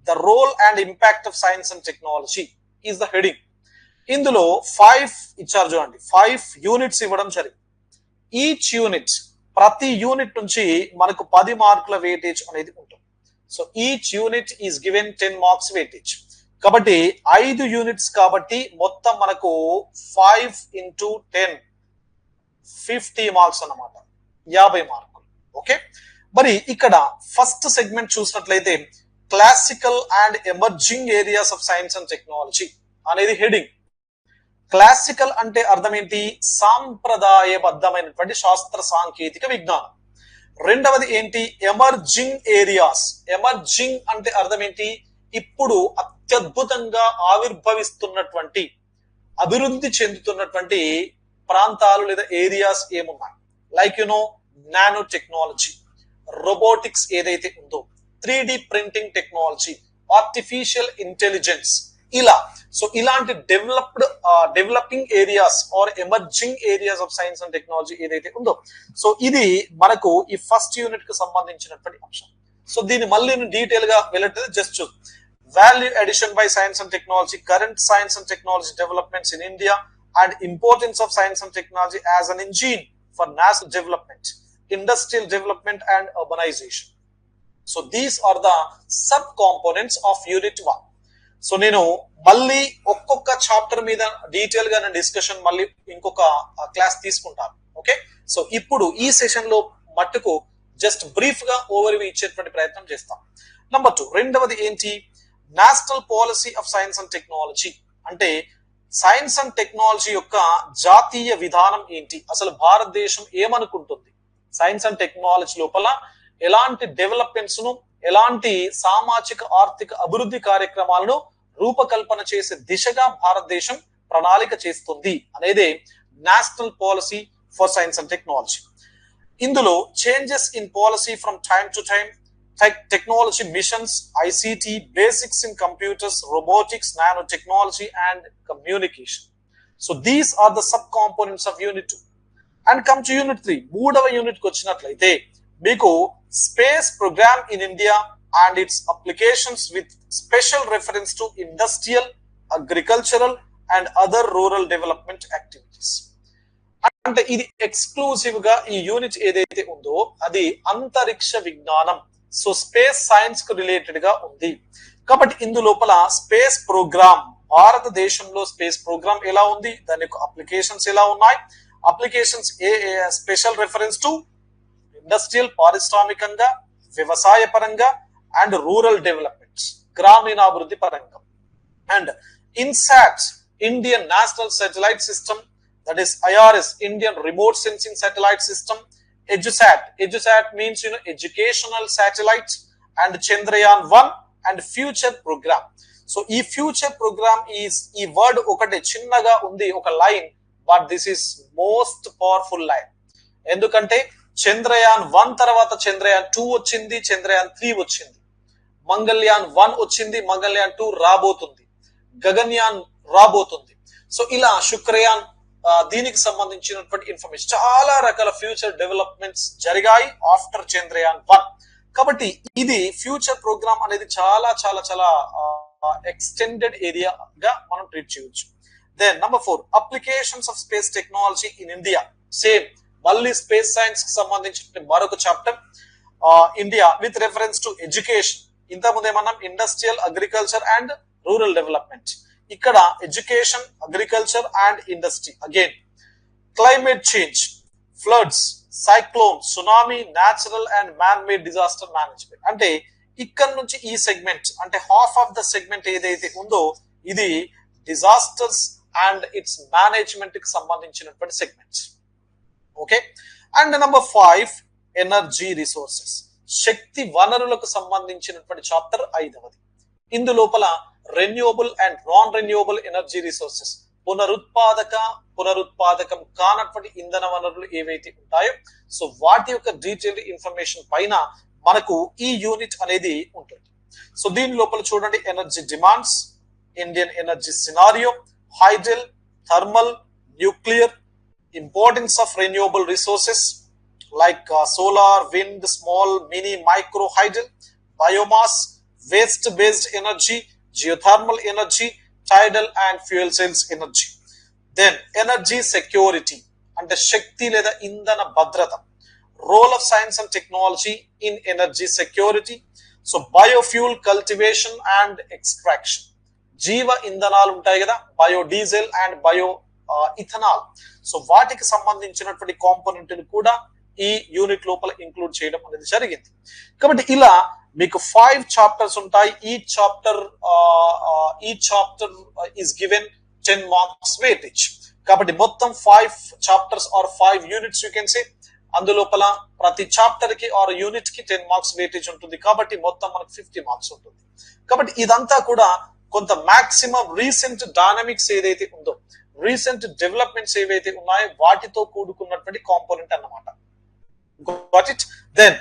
the role and impact of science and technology is the heading. ఇందులో 5 ఇచ్చారు చూడండి, 5 యూనిట్స్ ఇవ్వడం జరిగింది. ఈచ్ యూనిట్ ప్రతి యూనిట్ నుంచి మనకు 10 మార్కుల వెయిటేజ్ అనేది ఉంటుంది. So each unit is given 10 marks weightage. కాబట్టి 5 యూనిట్స్ కాబట్టి మొత్తం మనకు 5 into 10 50 మార్క్స్ అన్నమాట. 50 మార్కులు. ఓకే, మరి ఇక్కడ ఫస్ట్ సెగ్మెంట్ చూసినట్లయితే classical and emerging areas of science and technology అనేది హెడింగ్. క్లాసికల్ అంటే అర్థం ఏంటి? సాంప్రదాయబద్ధమైనటువంటి శాస్త్ర సాంకేతిక విజ్ఞానం. రెండవది ఏంటి? Emerging areas. ఎమర్జింగ్ అంటే అర్థం ఏంటి? ఇప్పుడు అత్యద్భుతంగా ఆవిర్భవిస్తున్నటువంటి, అభివృద్ధి చెందుతున్నటువంటి ప్రాంతాలు లేదా ఏరియాస్ ఏమున్నాయి? లైక్ నానో టెక్నాలజీ, రోబోటిక్స్ ఏదైతే ఉందో, 3D printing technology, artificial intelligence, ఇలా. సో ఇలాంటి developing areas or emerging areas of science and technology ఏదైతే ఉందో, సో ఇది మనకు ఈ ఫస్ట్ యూనిట్ కు సంబంధించినటువంటి అంశం. సో దీన్ని మళ్ళీ డీటెయిల్ గా వెళ్ళట్లేదు, జస్ట్ చూద్దాం. Value addition by science and technology, current science and technology developments in India and importance of science and technology as an engine for national development, industrial development and urbanisation. So these are the sub components of unit 1. So నేను మళ్ళీ ఒక్కొక్క chapter మీద detail గా నేను discussion మళ్ళీ ఇంకొక class తీసుకుంటాను. Okay, so ఇప్పుడు ఈ సెషన్ లో మట్టుకు జస్ట్ బ్రీఫ్ గా ఓవర్వ్యూ ఇచ్చేటువంటి ప్రయత్నం చేస్తాం. నంబర్ 2, రెండవది ఏంటి? National policy of science and technology. అంటే సైన్స్ అండ్ టెక్నాలజీ యొక్క జాతీయ విధానం ఏంటి? అసలు భారతదేశం ఏమనుకుంటుంది సైన్స్ అండ్ టెక్నాలజీ లోపల ఎలాంటి డెవలప్మెంట్స్ ను, ఎలాంటి సామాజిక ఆర్థిక అభివృద్ధి కార్యక్రమాలను రూపకల్పన చేసే దిశగా భారతదేశం ప్రణాళిక చేస్తుంది అనేదే national policy for science and technology. ఇందులో changes in policy from time to time, technology missions, ICT, basics in computers, robotics, nanotechnology and communication. So these are the subcomponents of unit 2. And come to unit 3. మూడవ unit కి వచ్చినట్లయితే మీకు space programme in India and its applications with special reference to industrial, agricultural and other rural development activities. అంటే ఇది exclusive గా ఈ unit ఏదైతే ఉందో అది అంతరిక్ష విజ్ఞానం, సో స్పేస్ సైన్స్ కు రిలేటెడ్ గా ఉంది. కాబట్టి ఇందు లోపల స్పేస్ ప్రోగ్రామ్, భారతదేశంలో స్పేస్ ప్రోగ్రామ్ ఎలా ఉంది, దాని యొక్క అప్లికేషన్స్ ఎలా ఉన్నాయి, applications special reference to industrial, పారిశ్రామికంగా, వ్యవసాయ పరంగా అండ్ రూరల్ డెవలప్మెంట్స్, గ్రామీణాభివృద్ధి పరంగా. And INSAT, Indian national satellite system, that is IRS, Indian remote sensing satellite system, EduSat means educational satellites, and Chandrayaan-1 and future program. So ee future program is ee word okate chinnaga undi oka line, but this is most powerful line. Endukante Chandrayaan-1 tarvata Chandrayaan-2 ochindi, Chandrayaan-3 ochindi, Mangalyaan-1 ochindi, Mangalyaan-2 rabotundi, Gaganyaan rabotundi. So ila Shukrayaan దీనికి సంబంధించినటువంటి information, చాలా రకాల future developments జరిగాయి after Chandrayaan one. కాబట్టి ఇది future programme అనేది చాలా చాలా చాలా ఎక్స్టెండెడ్ ఏరియాగా మనం ట్రీట్ చేయవచ్చు. Then number 4, applications of space technology in India. Same మళ్ళీ స్పేస్ సైన్స్ కి సంబంధించిన మరొక chapter, India with reference to education. ఇంతకుముందు ఏమన్నాం industrial, agriculture and rural development. ఇక్కడ education, agriculture and industry. Again climate change, floods, cyclone, tsunami, natural and man made disaster management. అంటే ఇక్కడ నుంచి ఈ సెగ్మెంట్, అంటే హాఫ్ ఆఫ్ ద సెగ్మెంట్ ఏదైతే ఉందో ఇది డిజాస్టర్స్ అండ్ ఇట్స్ మేనేజ్మెంట్ కి సంబంధించినటువంటి segments. Okay, and number 5, energy resources, శక్తి వనరులకు సంబంధించినటువంటి చాప్టర్ 5వది. ఇందు లోపల renewable and non renewable energy resources, పునరుత్పాదకం కానటువంటి ఇంధన వనరులు ఏవైతే ఉంటాయో సో వాటి యొక్క డీటెయిల్డ్ ఇన్ఫర్మేషన్ పైన మనకు ఈ యూనిట్ అనేది ఉంటుంది. సో దీని లోపల చూడండి, energy demands, Indian energy scenario, hydral, thermal, nuclear, importance of renewable resources like solar, wind, small, mini, micro hydral, biomass, waste based energy, geothermal energy, tidal and fuel cells energy. Then energy security అంటే శక్తి లేదా ఇంధన భద్రత, role of science and technology in energy security. So biofuel cultivation and extraction, జీవ ఇంధనాలు ఉంటాయి కదా, biodiesel and bio ethanol. So వాటికి సంబంధించినటువంటి కాంపోనెంట్ కూడా ఈ యూనిట్ లోపల ఇంక్లూడ్ చేయడం అనేది జరిగింది. కాబట్టి ఇలా మీకు 5 చాప్టర్స్ ఉంటాయి. ఈ chapter is given 10 marks weightage. కాబట్టి మొత్తం 5 chapters or 5 units you can say. అందులోపల ప్రతి చాప్టర్ కి ఆర్ యూనిట్ కి 10 మార్క్స్ వెయిటేజ్ ఉంటుంది. కాబట్టి మొత్తం మనకు 50 మార్క్స్ ఉంటుంది. కాబట్టి ఇదంతా కూడా కొంత మాక్సిమం రీసెంట్ డైనమిక్స్ ఏదైతే ఉందో, రీసెంట్ డెవలప్మెంట్స్ ఏవైతే ఉన్నాయో వాటితో కూడుకున్నటువంటి కాంపోనెంట్ అన్నమాట. Got it? దెన్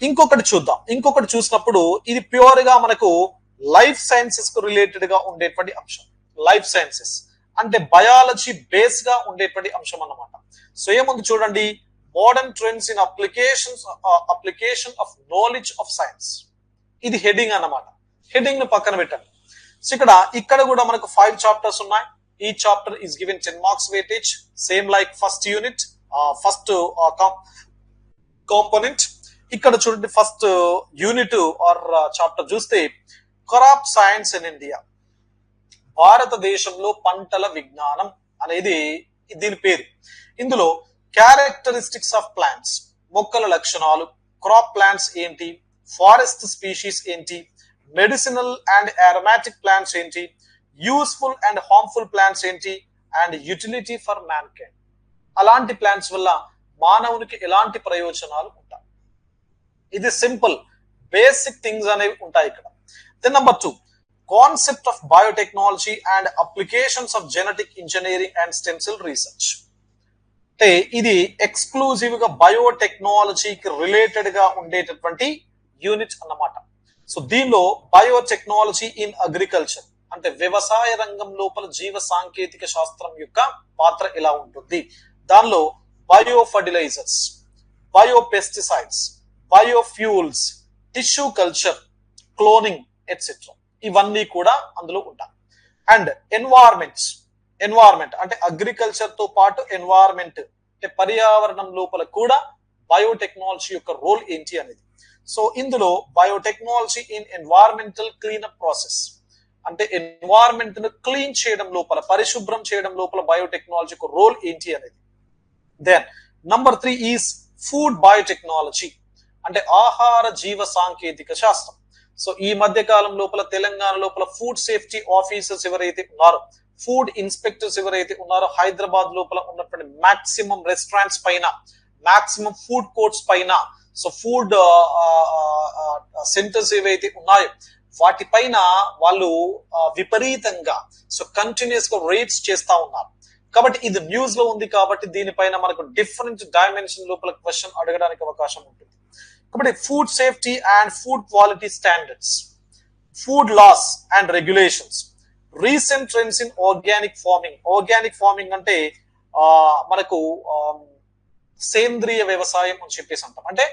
ఇంకొకటి చూద్దాం. ఇంకొకటి చూసినప్పుడు ఇది ప్యూర్ గా మనకు లైఫ్ సైన్సెస్ కు రిలేటెడ్ గా ఉండేటువంటి అంశం. లైఫ్ సైన్సెస్ అంటే బయాలజీ బేస్ గా ఉండేటువంటి అంశం అన్నమాట. సో ఏముంది చూడండి, modern trends in application of knowledge of science. ఇది హెడింగ్ అన్నమాట. హెడింగ్ ను పక్కన పెట్టండి. సో ఇక్కడ కూడా మనకు 5 చాప్టర్స్ ఉన్నాయి. ఈ chapter is given 10 marks weightage, same like first unit, first component. ఇక్కడ చూడండి, ఫస్ట్ యూనిట్ ఆర్ చాప్టర్ చూస్తే క్రాప్ సైన్స్ ఇన్ ఇండియా, భారతదేశంలో పంటల విజ్ఞానం అనేది దీని పేరు. ఇందులో క్యారెక్టరిస్టిక్స్ ఆఫ్ ప్లాంట్స్, మొక్కల లక్షణాలు, క్రాప్ ప్లాంట్స్ ఏంటి, ఫారెస్ట్ స్పీషీస్ ఏంటి, మెడిసినల్ అండ్ అరోమాటిక్ ప్లాంట్స్ ఏంటి, యూస్ఫుల్ అండ్ హార్మ్ఫుల్ ప్లాంట్స్ ఏంటి, and utility for man kind. అలాంటి ప్లాంట్స్ వల్ల మానవునికి ఎలాంటి ప్రయోజనాలు ఉంటాయి. ఇది సింపుల్ బేసిక్ థింగ్స్ అనేవి ఉంటాయి ఇక్కడ. Then number 2, concept of biotechnology and applications of genetic engineering and stem cell research. అంటే ఇది ఎక్స్క్లూజివ్ గా బయోటెక్నాలజీకి రిలేటెడ్ గా ఉండేటటువంటి యూనిట్ అన్నమాట. సో దీనిలో బయోటెక్నాలజీ ఇన్ అగ్రికల్చర్ అంటే వ్యవసాయ రంగం లోపల జీవ సాంకేతిక శాస్త్రం యొక్క పాత్ర ఎలా ఉంటుంది, దానిలో bio fertilizers, bio pesticides, biofuels, tissue culture, cloning etcetera, ఇవన్నీ కూడా అందులో ఉంటాయి. అండ్ ఎన్వైర్మెంట్ అంటే అగ్రికల్చర్ తో పాటు ఎన్వైర్మెంట్ అంటే పర్యావరణం లోపల కూడా బయోటెక్నాలజీ యొక్క రోల్ ఏంటి అనేది. సో ఇందులో biotechnology in environmental cleanup process అంటే ఎన్వైర్మెంట్ ను క్లీన్ చేయడం లోపల, పరిశుభ్రం చేయడం లోపల బయోటెక్నాలజీ యొక్క రోల్ ఏంటి అనేది. Then number 3 is food biotechnology అంటే ఆహార జీవ సాంకేతిక శాస్త్రం. సో ఈ మధ్య కాలం లోపల తెలంగాణ లోపల ఫుడ్ సేఫ్టీ ఆఫీసర్స్ ఎవరైతే ఉన్నారో, ఫుడ్ ఇన్స్పెక్టర్స్ ఎవరైతే ఉన్నారో, హైదరాబాద్ లోపల ఉన్నటువంటి మాక్సిమం రెస్టారెంట్స్ పైన, మాక్సిమం ఫుడ్ కోర్ట్స్ పైన, సో ఫుడ్ సెంటర్స్ ఏవైతే ఉన్నాయో వాటిపైన వాళ్ళు విపరీతంగా సో కంటిన్యూస్ గా రేట్స్ చేస్తా ఉన్నారు. కాబట్టి ఇది న్యూస్ లో ఉంది కాబట్టి దీనిపైన మనకు డిఫరెంట్ డైమెన్షన్ లోపల క్వశ్చన్ అడగడానికి అవకాశం ఉంటుంది. కాబట్టి food safety and food quality standards, food loss and regulations, recent trends in organic farming. Organic farming అంటే మనకు సేంద్రియ వ్యవసాయం అని చెప్పేసి అంటాం. అంటే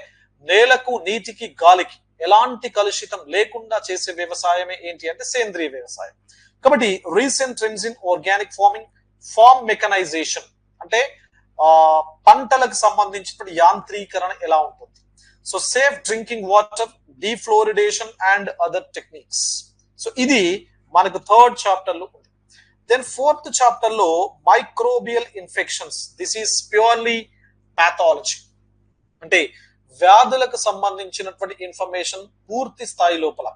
నేలకు, నీటికి, గాలికి ఎలాంటి కలుషితం లేకుండా చేసే వ్యవసాయమే ఏంటి అంటే సేంద్రియ వ్యవసాయం. కాబట్టి recent trends in organic farming, farm mechanization అంటే పంటలకు సంబంధించిన యాంత్రీకరణ ఎలా ఉంటుంది. So safe drinking water, defluoridation and other techniques. So ఇది మనకు 3rd చాప్టర్ లో ఉంది. దెన్ 4th చాప్టర్ లో microbial infections. This is purely pathology అంటే వ్యాధులకు సంబంధించినటువంటి ఇన్ఫర్మేషన్ పూర్తి స్థాయి లోపల.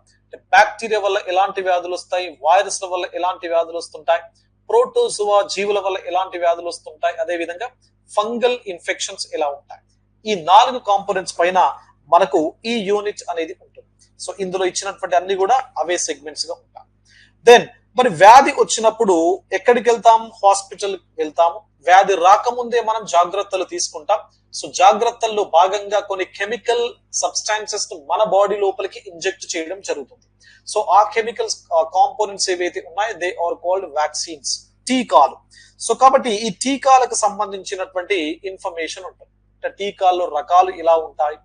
బ్యాక్టీరియా వల్ల ఎలాంటి వ్యాధులు వస్తాయి, వైరస్ల వల్ల ఎలాంటి వ్యాధులు వస్తుంటాయి, ప్రోటోజువా జీవుల వల్ల ఎలాంటి వ్యాధులు వస్తుంటాయి, అదే విధంగా ఫంగల్ ఇన్ఫెక్షన్స్ ఎలా ఉంటాయి. ఈ 4 కాంపోనెంట్స్ పైన మనకు ఈ యూనిట్ అనేది ఉంటుంది. సో ఇందులో ఇచ్చినటువంటి అన్ని కూడా అవే సెగ్మెంట్స్ గా ఉంటాయి. దెన్ మరి వ్యాధి వచ్చినప్పుడు ఎక్కడికి వెళ్తాం? హాస్పిటల్ వెళ్తాము. వ్యాధి రాకముందే మనం జాగ్రత్తలు తీసుకుంటాం. సో జాగ్రత్తల్లో భాగంగా కొన్ని కెమికల్ సబ్స్టాన్సెస్ మన బాడీ లోపలికి ఇంజెక్ట్ చేయడం జరుగుతుంది. సో ఆ కెమికల్స్ కాంపోనెంట్స్ ఏవైతే ఉన్నాయో దే ఆర్ కాల్డ్ వ్యాక్సిన్స్, టీకాలు. సో కాబట్టి ఈ టీకాలకు సంబంధించినటువంటి ఇన్ఫర్మేషన్ ఉంటుంది. టీకాల్లో రకాలు ఇలా ఉంటాయి.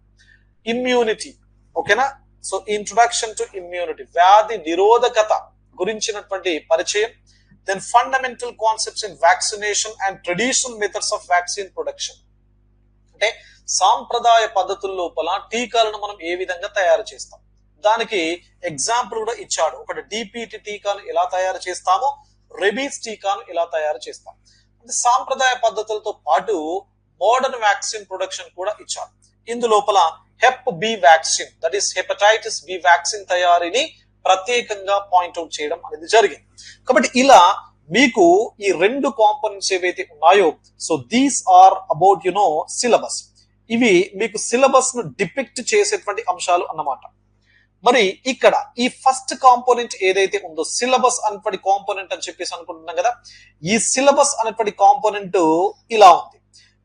ఇమ్యూనిటీ, ఓకేనా. సో ఇంట్రొడక్షన్ టు ఇమ్యూనిటీ, వ్యాధి నిరోధకత గురించినటువంటి పరిచయం. Then fundamental concepts in vaccination and traditional methods of vaccine production అంటే సాంప్రదాయ పద్ధతుల లోపల టీకాలను మనం ఏ విధంగా తయారు చేస్తాం, దానికి ఎగ్జాంపుల్ కూడా ఇచ్చాడు. ఒకటి డిపిటి టీకాను ఎలా తయారు చేస్తామో, రెబీస్ టీకాను ఎలా తయారు చేస్తాం. అంటే సాంప్రదాయ పద్ధతులతో పాటు మోడర్న్ వ్యాక్సిన్ ప్రొడక్షన్ కూడా ఇచ్చారు. ఇందులోపల hep B vaccine, that is hepatitis B vaccine తయారీని ప్రత్యేకంగా పాయింట్అవుట్ చేయడం అనేది జరిగింది. కాబట్టి ఇలా మీకు ఈ 2 కాంపోనెంట్స్ ఏవైతే ఉన్నాయో, so these are about syllabus. ఇవి మీకు సిలబస్ ను డిపిక్ట్ చేసేటువంటి అంశాలు అన్నమాట. మరి ఇక్కడ ఈ ఫస్ట్ కాంపోనెంట్ ఏదైతే ఉందో సిలబస్ అనేటువంటి కాంపోనెంట్ అని చెప్పేసి అనుకుంటున్నాం కదా, ఈ సిలబస్ అనేటువంటి కాంపోనెంట్ ఇలా ఉంది.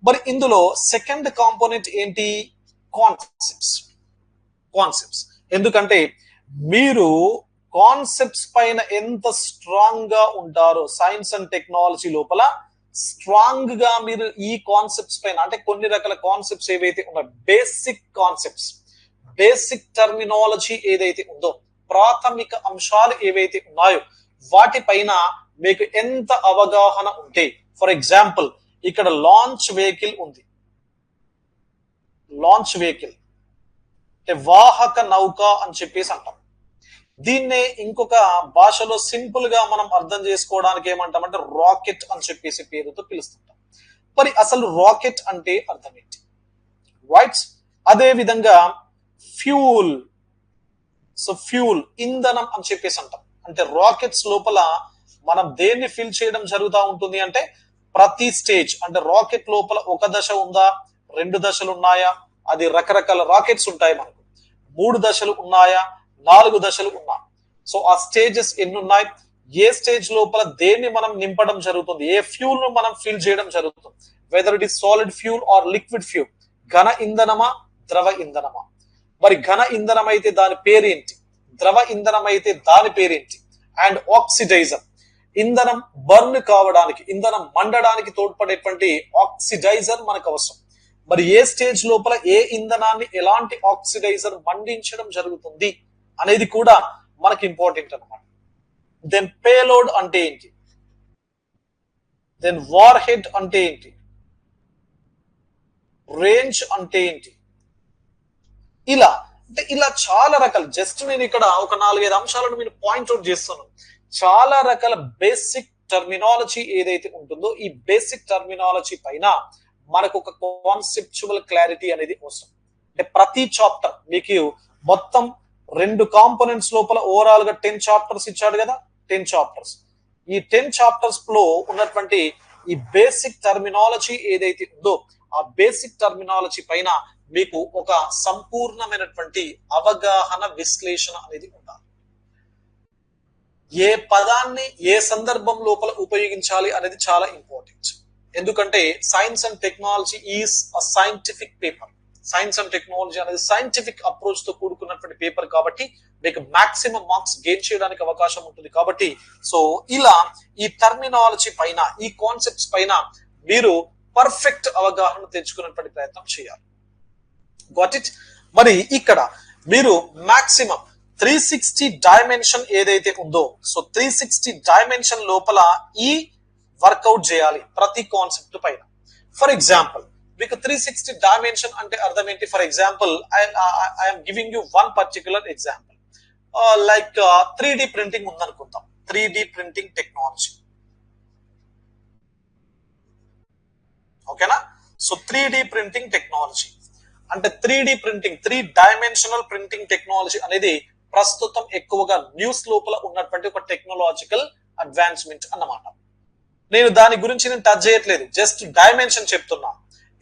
మరి ఇందులో సెకండ్ కాంపోనెంట్ ఏంటి? కాన్సెప్ట్స్. ఎందుకంటే మీరు కాన్సెప్ట్స్ పైన ఎంత స్ట్రాంగ్ గా ఉంటారో సైన్స్ అండ్ టెక్నాలజీ లోపల స్ట్రాంగ్ గా మీరు ఈ కాన్సెప్ట్స్ పైన, అంటే కొన్ని రకాల కాన్సెప్ట్స్ ఏవైతే ఉన్నాయో, బేసిక్ కాన్సెప్ట్స్, బేసిక్ టర్మినాలజీ ఏదైతే ఉందో, ప్రాథమిక అంశాలు ఏవైతే ఉన్నాయో వాటిపైన మీకు ఎంత అవగాహన ఉంటే, ఫర్ ఎగ్జాంపుల్ ఇక్కడ లాంచ్ వెహికల్ ఉంది, లాంచ్ వెహికల్ వాహక నౌక అని చెప్పేసి అంటాం. దీన్నే ఇంకొక భాషలో సింపుల్ గా మనం అర్థం చేసుకోవడానికి ఏమంటామంటే రాకెట్ అని చెప్పేసి పేరుతో పిలుస్తుంటాం. మరి అసలు రాకెట్ అంటే అర్థం ఏంటి? రైట్. అదే విధంగా ఫ్యూల్, సో ఫ్యూల్ ఇంధనం అని చెప్పేసి అంటాం. అంటే రాకెట్స్ లోపల మనం దేన్ని ఫిల్ చేయడం జరుగుతూ ఉంటుంది అంటే ప్రతి స్టేజ్, అంటే రాకెట్ లోపల ఒక దశ ఉందా, 2 దశలు ఉన్నాయా, అది రకరకాల రాకెట్స్ ఉంటాయి మనకు, 3 దశలు ఉన్నాయా, 4 దశలు ఉన్నా, సో ఆ స్టేజెస్ ఎన్ని ఉన్నాయి, ఏ స్టేజ్ లోపల దేన్ని మనం నింపడం జరుగుతుంది, ఏ ఫ్యూల్ ను మనం ఫిల్ చేయడం జరుగుతుంది, whether it is solid fuel or liquid fuel, ఘన ఇంధనమా ద్రవ ఇంధనమా. మరి ఘన ఇంధనం అయితే దాని పేరేంటి, ద్రవ ఇంధనం అయితే దాని పేరేంటి, అండ్ ఆక్సిడైజర్, ఇంధనం బర్న్ కావడానికి, ఇంధనం మండడానికి తోడ్పడేటువంటి ఆక్సిడైజర్ మనకు అవసరం. మరి ఏ స్టేజ్ లోపల ఏ ఇంధనాన్ని ఎలాంటి ఆక్సిడైజర్ మండించడం జరుగుతుంది అనేది కూడా మనకి ఇంపార్టెంట్ అన్నమాట. దెన్ పేలోడ్ అంటే ఏంటి, దెన్ వార్ హెడ్ అంటే ఏంటి, రేంజ్ అంటే ఏంటి, ఇలా అంటే ఇలా చాలా రకాల, జస్ట్ నేను ఇక్కడ ఒక 4-5 అంశాలను మీరు పాయింట్అవుట్ చేస్తున్నాను. చాలా రకాల బేసిక్ టర్మినాలజీ ఏదైతే ఉంటుందో ఈ బేసిక్ టర్మినాలజీ పైన మనకు ఒక కాన్సెప్చువల్ క్లారిటీ అనేది అవసరం. అంటే ప్రతి చాప్టర్ మీకు మొత్తం 2 కాంపోనెంట్స్ లోపల ఓవరాల్ గా 10 చాప్టర్స్ ఇచ్చాడు కదా, 10 చాప్టర్స్. ఈ 10 చాప్టర్స్ లో ఉన్నటువంటి ఈ బేసిక్ టర్మినాలజీ ఏదైతే ఉందో ఆ బేసిక్ టర్మినాలజీ పైన మీకు ఒక సంపూర్ణమైనటువంటి అవగాహన, విశ్లేషణ అనేది ఉండాలి. ఏ పదాన్ని ఏ సందర్భం లోపల ఉపయోగించాలి అనేది చాలా ఇంపార్టెంట్. ఎందుకంటే science and technology is a scientific paper. Science and technology అనేది సైంటిఫిక్ అప్రోచ్ తో కూడుకున్నటువంటి పేపర్ కాబట్టి మీకు మాక్సిమం మార్క్స్ గెయిన్ చేయడానికి అవకాశం ఉంటుంది. కాబట్టి సో ఇలా ఈ టర్మినాలజీ పైన, ఈ కాన్సెప్ట్స్ పైన మీరు పర్ఫెక్ట్ అవగాహన తెచ్చుకున్నటువంటి ప్రయత్నం చేయాలి. Got it. మరి ఇక్కడ మీరు మాక్సిమం 360 డైమెన్షన్ ఏదైతే ఉందో, సో 360 డైమెన్షన్ లోపల ఈ వర్కౌట్ చేయాలి ప్రతి కాన్సెప్ట్ పైన. ఫర్ ఎగ్జాంపుల్ మీకు 360 డైమెన్షన్ అంటే అర్థం ఏంటి? For example I'm giving you one particular example, like 3D printing ఉందనుకుందాం. 3D ప్రింటింగ్ టెక్నాలజీ, ఓకేనా? సో 3D ప్రింటింగ్ టెక్నాలజీ అంటే 3D printing, 3 dimensional printing technology అనేది ప్రస్తుతం ఎక్కువగా న్యూస్ లోపల ఉన్నటువంటి ఒక టెక్నాలజికల్ అడ్వాన్స్మెంట్ అన్నమాట. నేను దాని గురించి నేను టచ్ చేయట్లేదు, జస్ట్ డైమెన్షన్ చెప్తున్నా,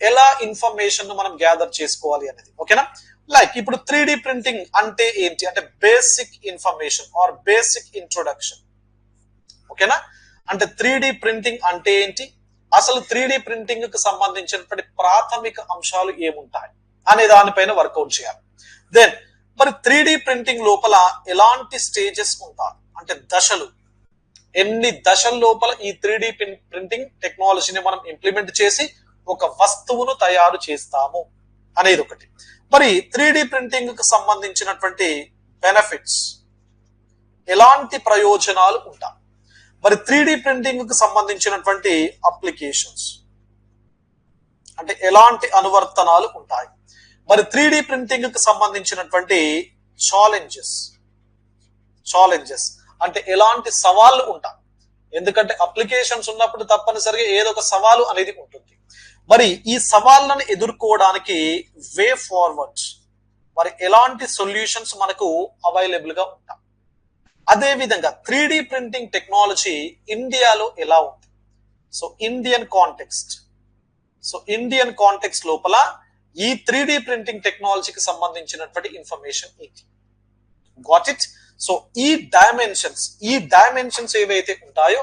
ఎలా ఇన్ఫర్మేషన్ ను మనం గ్యాదర్ చేసుకోవాలి అనేది. ఓకేనా? లైక్ ఇప్పుడు 3D ప్రింటింగ్ అంటే ఏంటి అంటే basic information are basic introduction. ఓకేనా? అంటే 3D ప్రింటింగ్ అంటే ఏంటి, అసలు 3D ప్రింటింగ్ కు సంబంధించినటువంటి ప్రాథమిక అంశాలు ఏముంటాయి అనే దానిపైన వర్కౌట్ చేయాలి. దెన్ మరి 3D ప్రింటింగ్ లోపల ఎలాంటి స్టేజెస్ ఉంటాయి అంటే దశలు, ఎన్ని దశల లోపల ఈ 3D ప్రింటింగ్ టెక్నాలజీని మనం ఇంప్లిమెంట్ చేసి ఒక వస్తువును తయారు చేస్తాము అనేది ఒకటి. మరి 3D ప్రింటింగ్ కు సంబంధించినటువంటి బెనిఫిట్స్, ఎలాంటి ప్రయోజనాలు ఉంటాయి, మరి 3D ప్రింటింగ్ కు సంబంధించినటువంటి అప్లికేషన్స్ అంటే ఎలాంటి అనువర్తనాలు ఉంటాయి, మరి 3D ప్రింటింగ్ కు సంబంధించినటువంటి ఛాలెంజెస్ అంటే ఎలాంటి సవాళ్లు ఉంటాయి. ఎందుకంటే అప్లికేషన్స్ ఉన్నప్పుడు తప్పనిసరిగా ఏదో ఒక సవాలు అనేది ఉంటుంది. మరి ఈ సవాళ్ళను ఎదుర్కోవడానికి వే ఫార్వర్డ్, మరి ఎలాంటి సొల్యూషన్స్ మనకు అవైలబుల్ గా ఉంటాయి. అదే విధంగా 3D ప్రింటింగ్ టెక్నాలజీ ఇండియాలో ఎలా ఉంది? సో ఇండియన్ కాంటెక్స్ట్ లోపల ఈ 3D ప్రింటింగ్ టెక్నాలజీకి సంబంధించినటువంటి ఇన్ఫర్మేషన్ ఇది. Got it? సో ఈ డైమెన్షన్స్ ఏవైతే ఉంటాయో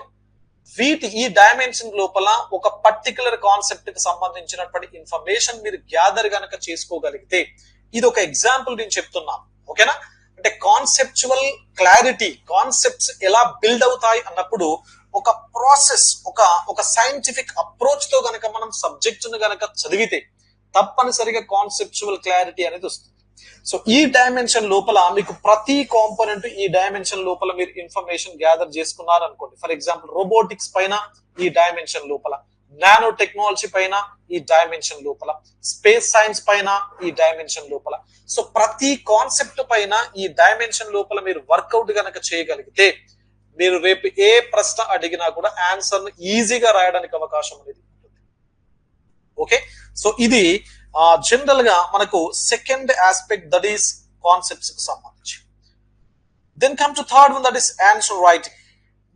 ఈ డైమెన్షన్ లోపల ఒక పర్టికులర్ కాన్సెప్ట్ కి సంబంధించినటువంటి ఇన్ఫర్మేషన్ మీరు గ్యాదర్ గనక చేసుకోగలిగితే, ఇది ఒక ఎగ్జాంపుల్ నేను చెప్తున్నాను, ఓకేనా? అంటే కాన్సెప్చువల్ క్లారిటీ, కాన్సెప్ట్స్ ఎలా బిల్డ్ అవుతాయి అన్నప్పుడు ఒక ప్రాసెస్, ఒక సైంటిఫిక్ అప్రోచ్ తో గనక మనం సబ్జెక్ట్ ను గనక చదివితే తప్పనిసరిగా కాన్సెప్చువల్ క్లారిటీ అనేది వస్తుంది. సో ఈ డైమెన్షన్ లోపల మీకు ప్రతి కాంపోనెంట్, ఈ డైమెన్షన్ లోపల మీరు ఇన్ఫర్మేషన్ గ్యాదర్ చేసుకున్నారు అనుకోండి. ఫర్ ఎగ్జాంపుల్ రోబోటిక్స్ పైన ఈ డైమెన్షన్ లోపల, నానో టెక్నాలజీ పైన ఈ డైమెన్షన్ లోపల, స్పేస్ సైన్స్ పైన ఈ డైమెన్షన్ లోపల. సో ప్రతి కాన్సెప్ట్ పైన ఈ డైమెన్షన్ లోపల మీరు వర్కౌట్ గనక చేయగలిగితే మీరు రేపు ఏ ప్రశ్న అడిగినా కూడా ఆన్సర్ ను ఈజీగా రాయడానికి అవకాశం అనేది ఉంటుంది. ఓకే, సో ఇది జనరల్ గా మనకు second aspect, that is concepts కి సంబంధించి. Then come to third one, that is answer writing.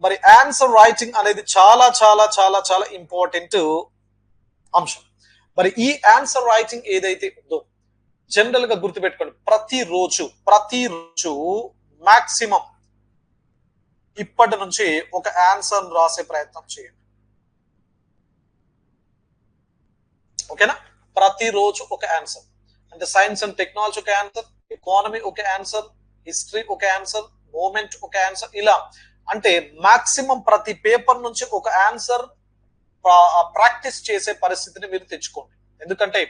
మరి ఆన్సర్ రైటింగ్ అనేది చాలా చాలా చాలా చాలా ఇంపార్టెంట్ అంశం. మరి ఈ ఆన్సర్ రైటింగ్ ఏదైతే ఉందో జనరల్ గా గుర్తుపెట్టుకోండి, ప్రతిరోజు మాక్సిమం ఇప్పటి నుంచి ఒక ఆన్సర్ రాసే ప్రయత్నం చేయండి. ఓకేనా? ప్రతిరోజు ఒక ఆన్సర్. అంటే సైన్స్ అండ్ టెక్నాలజీ ఒక ఆన్సర్, ఎకానమీ ఒక ఆన్సర్, హిస్టరీ ఒక ఆన్సర్, మూమెంట్ ఒక ఆన్సర్, ఇలా అంటే మాక్సిమం ప్రతి పేపర్ నుంచి ఒక ఆన్సర్ ప్రాక్టీస్ చేసే పరిస్థితిని మీరు తెచ్చుకోండి. ఎందుకంటే